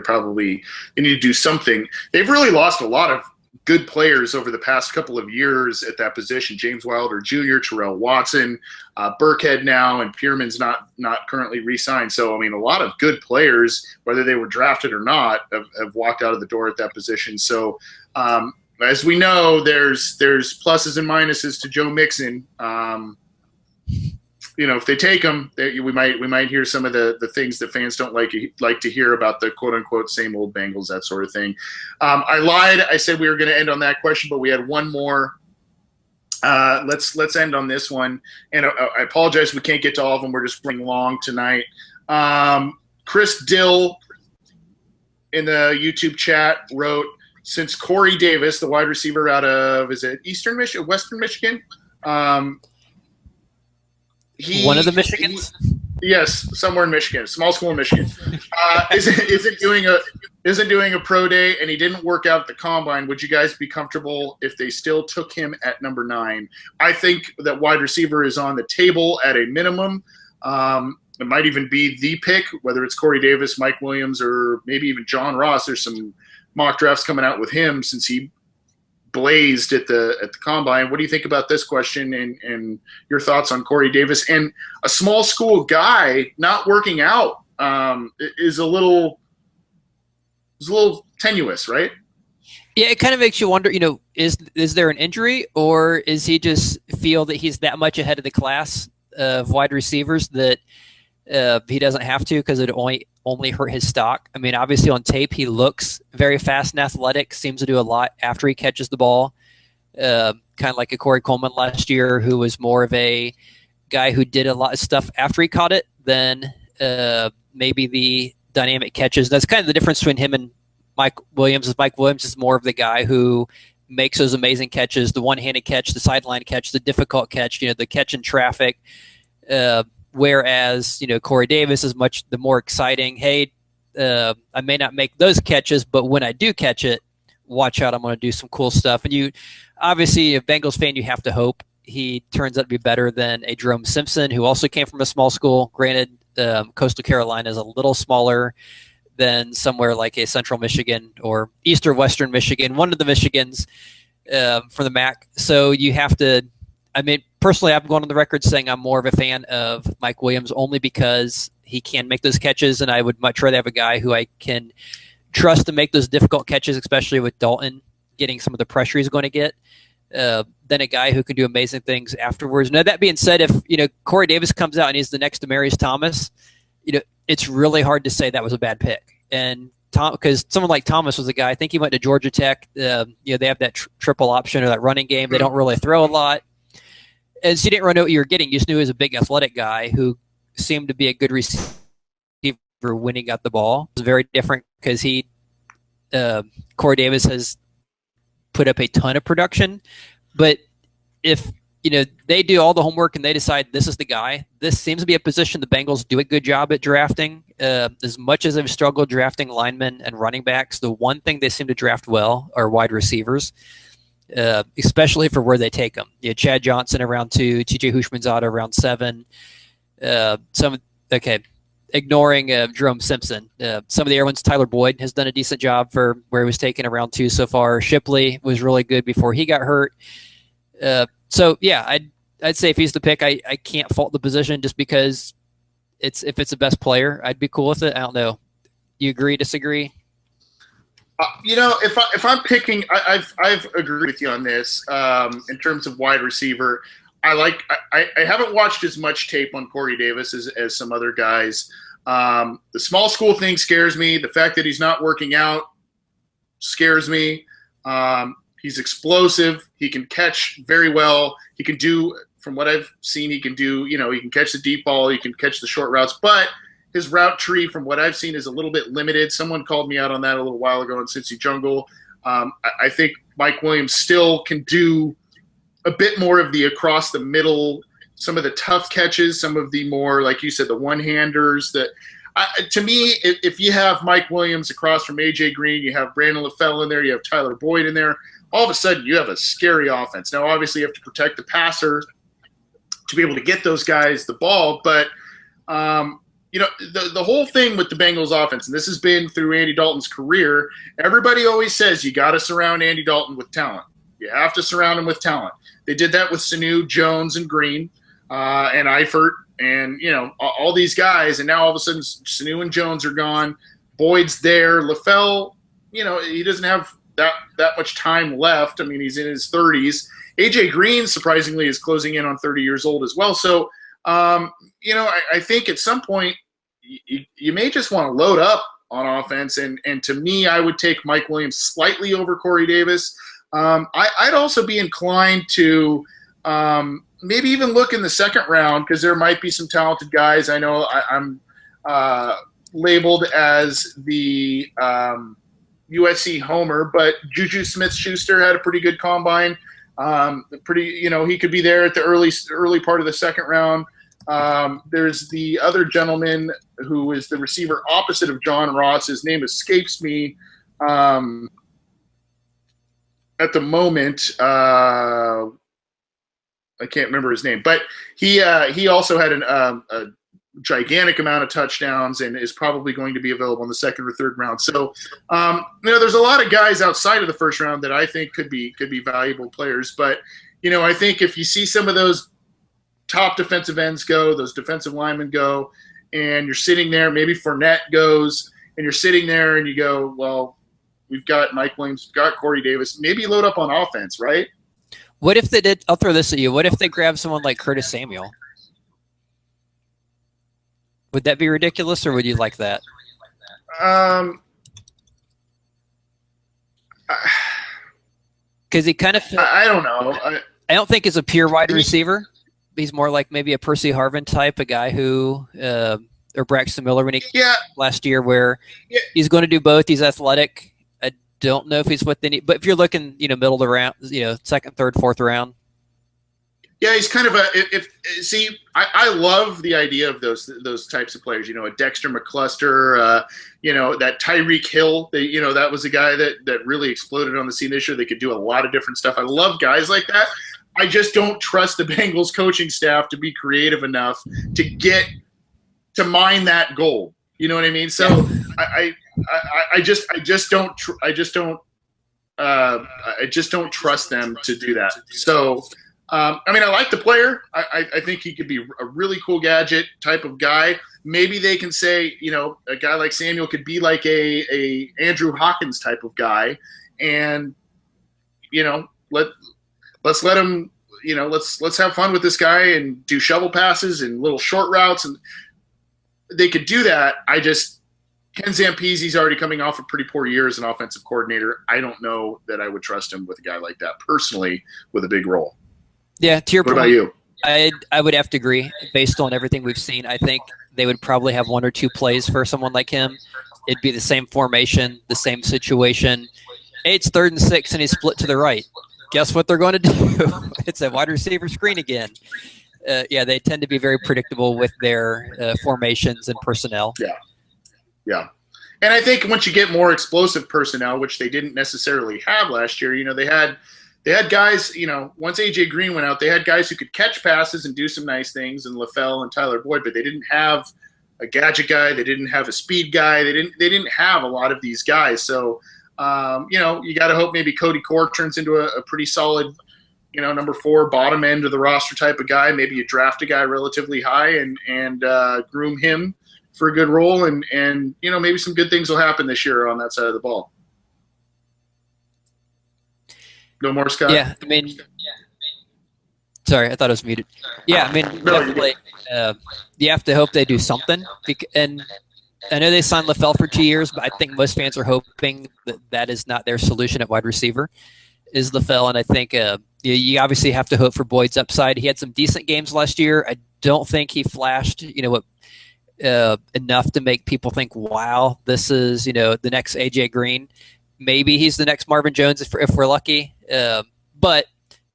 need to do something. They've really lost a lot of good players over the past couple of years at that position. James Wilder Jr., Terrell Watson, Burkhead now, and Pearman's not currently re-signed. So, I mean, a lot of good players, whether they were drafted or not, have walked out of the door at that position. So, as we know, there's pluses and minuses to Joe Mixon. If they take him, we might hear some of the things that fans don't like to hear about the quote unquote same old Bengals, that sort of thing. I lied. I said we were going to end on that question, but we had one more. Let's end on this one. And I apologize we can't get to all of them. We're just running long tonight. Chris Dill in the YouTube chat wrote, since Corey Davis, the wide receiver out of, is it Western Michigan? One of the Michigans? Yes, somewhere in Michigan, small school in Michigan. Isn't doing a pro day, and he didn't work out at the combine. Would you guys be comfortable if they still took him at number 9? I think that wide receiver is on the table at a minimum. It might even be the pick, whether it's Corey Davis, Mike Williams, or maybe even John Ross. There's some mock drafts coming out with him since he blazed at the combine. What do you think about this question and your thoughts on Corey Davis and a small school guy not working out is a little tenuous, right? Yeah, it kind of makes you wonder, is there an injury, or is he just feel that he's that much ahead of the class of wide receivers that he doesn't have to because it only hurt his stock? I mean, obviously on tape he looks very fast and athletic, seems to do a lot after he catches the ball, kind of like a Corey Coleman last year, who was more of a guy who did a lot of stuff after he caught it than maybe the dynamic catches. That's kind of the difference between him and Mike Williams. Mike Williams is more of the guy who makes those amazing catches, the one-handed catch, the sideline catch, the difficult catch, the catch in traffic. Whereas, Corey Davis is much the more exciting, hey, I may not make those catches, but when I do catch it, watch out, I'm going to do some cool stuff. And you, obviously, a Bengals fan, you have to hope he turns out to be better than a Jerome Simpson, who also came from a small school. Granted, Coastal Carolina is a little smaller than somewhere like a Central Michigan or East or Western Michigan, one of the Michigans from the MAC. So you have to I mean, personally, I'm going on the record saying I'm more of a fan of Mike Williams only because he can make those catches, and I would much rather have a guy who I can trust to make those difficult catches, especially with Dalton getting some of the pressure he's going to get, than a guy who can do amazing things afterwards. Now, that being said, if Corey Davis comes out and he's the next Demaryius Thomas, it's really hard to say that was a bad pick. And because someone like Thomas was a guy, I think he went to Georgia Tech. They have that triple option or that running game. They don't really throw a lot. And so you didn't really know what you were getting. You just knew he was a big athletic guy who seemed to be a good receiver when he got the ball. It was very different because Corey Davis has put up a ton of production. But if they do all the homework and they decide this is the guy, this seems to be a position the Bengals do a good job at drafting. As much as they've struggled drafting linemen and running backs, the one thing they seem to draft well are wide receivers. Especially for where they take them. Chad Johnson around 2, TJ Houshmandzadeh around 7. Ignoring Jerome Simpson. Some of the other ones, Tyler Boyd has done a decent job for where he was taken around 2 so far. Shipley was really good before he got hurt. I'd say if he's the pick, I can't fault the position just because if it's the best player, I'd be cool with it. I don't know. You agree, disagree? If I'm picking, I've agreed with you on this in terms of wide receiver. I haven't watched as much tape on Corey Davis as some other guys. The small school thing scares me. The fact that he's not working out scares me. He's explosive. He can catch very well. He can do, from what I've seen, he can catch the deep ball. He can catch the short routes, but his route tree, from what I've seen, is a little bit limited. Someone called me out on that a little while ago in Cincy Jungle. I think Mike Williams still can do a bit more of the across the middle, some of the tough catches, some of the more, like you said, the one-handers. To me, if you have Mike Williams across from A.J. Green, you have Brandon LaFell in there, you have Tyler Boyd in there, all of a sudden you have a scary offense. Now, obviously, you have to protect the passer to be able to get those guys the ball, but the whole thing with the Bengals offense, and this has been through Andy Dalton's career, everybody always says you got to surround Andy Dalton with talent. You have to surround him with talent. They did that with Sanu, Jones, and Green, and Eifert, and all these guys. And now all of a sudden, Sanu and Jones are gone. Boyd's there. LaFell, he doesn't have that much time left. I mean, he's in his 30s. AJ Green, surprisingly, is closing in on 30 years old as well. So, I think at some point you may just want to load up on offense. And to me, I would take Mike Williams slightly over Corey Davis. I'd also be inclined to maybe even look in the second round because there might be some talented guys. I know I'm labeled as the USC homer, but Juju Smith-Schuster had a pretty good combine. He could be there at the early part of the second round. There's the other gentleman who is the receiver opposite of John Ross. His name escapes me at the moment. I can't remember his name, but he also had a gigantic amount of touchdowns and is probably going to be available in the second or third round. So, there's a lot of guys outside of the first round that I think could be valuable players. But, I think if you see some of those top defensive ends go, those defensive linemen go, and you're sitting there, maybe Fournette goes, and you're sitting there and you go, well, we've got Mike Williams, we've got Corey Davis, maybe load up on offense, right? What if they did? I'll throw this at you. What if they grab someone like Curtis Samuel? Would that be ridiculous, or would you like that? Because he kind of I don't know. I don't think he's a pure wide receiver. He's more like maybe a Percy Harvin type, a guy who or Braxton Miller when he last year, where he's going to do both. He's athletic. I don't know if he's what they need, but if you're looking, middle of the round, second, third, fourth round. Yeah, he's kind of I love the idea of those types of players. A Dexter McCluster, that Tyreek Hill. That was a guy that really exploded on the scene this year. They could do a lot of different stuff. I love guys like that. I just don't trust the Bengals coaching staff to be creative enough to mine that goal. You know what I mean? So I just don't trust them to do that. So I mean, I like the player. I think he could be a really cool gadget type of guy. Maybe they can say, you know, a guy like Samuel could be like a Andrew Hawkins type of guy, and you know, let's let him, you know, let's have fun with this guy and do shovel passes and little short routes, and they could do that. Ken Zampese's already coming off a pretty poor year as an offensive coordinator. I don't know that I would trust him with a guy like that personally with a big role. Yeah, to your point. What about you? I would have to agree. Based on everything we've seen, I think they would probably have one or two plays for someone like him. It'd be the same formation, the same situation. It's 3rd and 6, and he's split to the right. Guess what they're going to do? It's a wide receiver screen again. Yeah, they tend to be very predictable with their formations and personnel. Yeah. And I think once you get more explosive personnel, which they didn't necessarily have last year, you know, they had guys, you know, once A.J. Green went out, they had guys who could catch passes and do some nice things, and LaFell and Tyler Boyd, but they didn't have a gadget guy. They didn't have a speed guy. They didn't have a lot of these guys. So, you know, you got to hope maybe Cody Core turns into a pretty solid, you know, number 4, bottom end of the roster type of guy. Maybe you draft a guy relatively high and groom him for a good role, and you know, maybe some good things will happen this year on that side of the ball. No more, Scott? Yeah, I mean, sorry, I thought I was muted. Yeah, I mean, definitely, you have to hope they do something. And I know they signed LaFell for 2 years, but I think most fans are hoping that is not their solution at wide receiver, is LaFell. And I think you obviously have to hope for Boyd's upside. He had some decent games last year. I don't think he flashed, you know, enough to make people think, wow, this is, you know, the next A.J. Green. Maybe he's the next Marvin Jones if we're lucky. But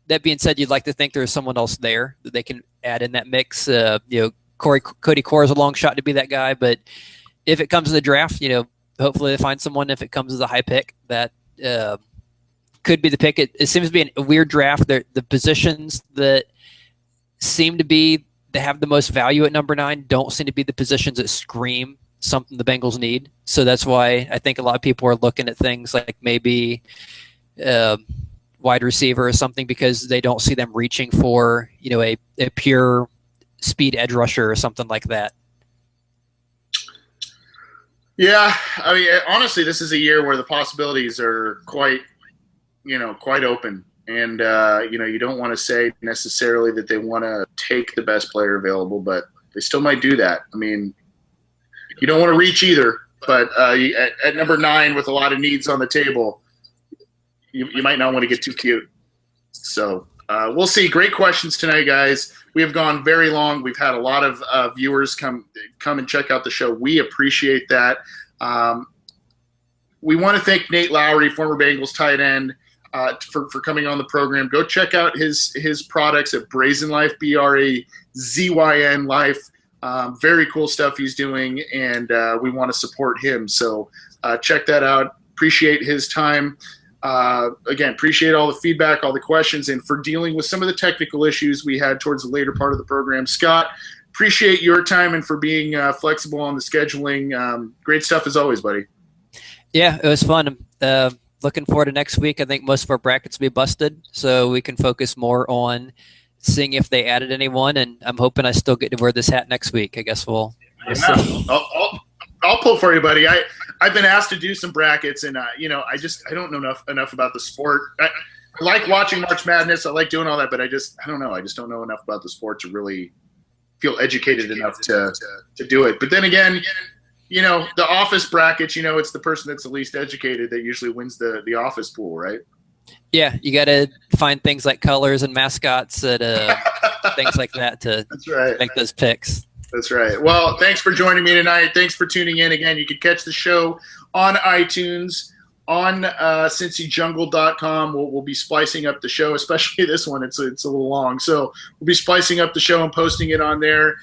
that being said, you'd like to think there's someone else there that they can add in that mix. You know, Cody Core is a long shot to be that guy, but if it comes to the draft, you know, hopefully they find someone. If it comes as a high pick, that could be the pick. It seems to be a weird draft. The positions that seem to have the most value at number 9 don't seem to be the positions that scream something the Bengals need. So that's why I think a lot of people are looking at things like maybe wide receiver or something, because they don't see them reaching for, you know, a pure speed edge rusher or something like that. Yeah, I mean, honestly, this is a year where the possibilities are quite open. And, you know, you don't want to say necessarily that they want to take the best player available, but they still might do that. I mean, you don't want to reach either, but at number 9 with a lot of needs on the table, you might not want to get too cute. So we'll see. Great questions tonight, guys. We have gone very long. We've had a lot of viewers come and check out the show. We appreciate that. We want to thank Nate Lawrie, former Bengals tight end, for coming on the program. Go check out his products at Brazen Life, BRAZYN Life. Very cool stuff he's doing, and we want to support him. So check that out. Appreciate his time. Again, appreciate all the feedback, all the questions, and for dealing with some of the technical issues we had towards the later part of the program. Scott, appreciate your time and for being flexible on the scheduling. Great stuff as always, buddy. Yeah, it was fun. Looking forward to next week. I think most of our brackets will be busted, so we can focus more on seeing if they added anyone, and I'm hoping I still get to wear this hat next week. I guess we'll see. I'll pull for you, buddy. I've been asked to do some brackets, and you know, I don't know enough about the sport. I like watching March Madness. I like doing all that, but I don't know. I just don't know enough about the sport to really feel educated enough to do it. But then again, you know, the office brackets, you know, it's the person that's the least educated that usually wins the office pool, right? Yeah, you got to find things like colors and mascots and things like that to make those picks. That's right. Well, thanks for joining me tonight. Thanks for tuning in. Again, you can catch the show on iTunes, on CincyJungle.com. We'll be splicing up the show, especially this one. It's a little long. So we'll be splicing up the show and posting it on there.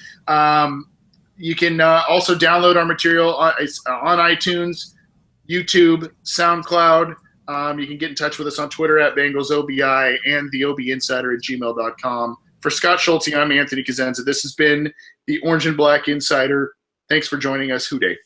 You can also download our material on iTunes, YouTube, SoundCloud. You can get in touch with us on Twitter at BengalsOBI and theobinsider@gmail.com. For Scott Schulte, I'm Anthony Cosenza. This has been the Orange and Black Insider. Thanks for joining us. Hoo day.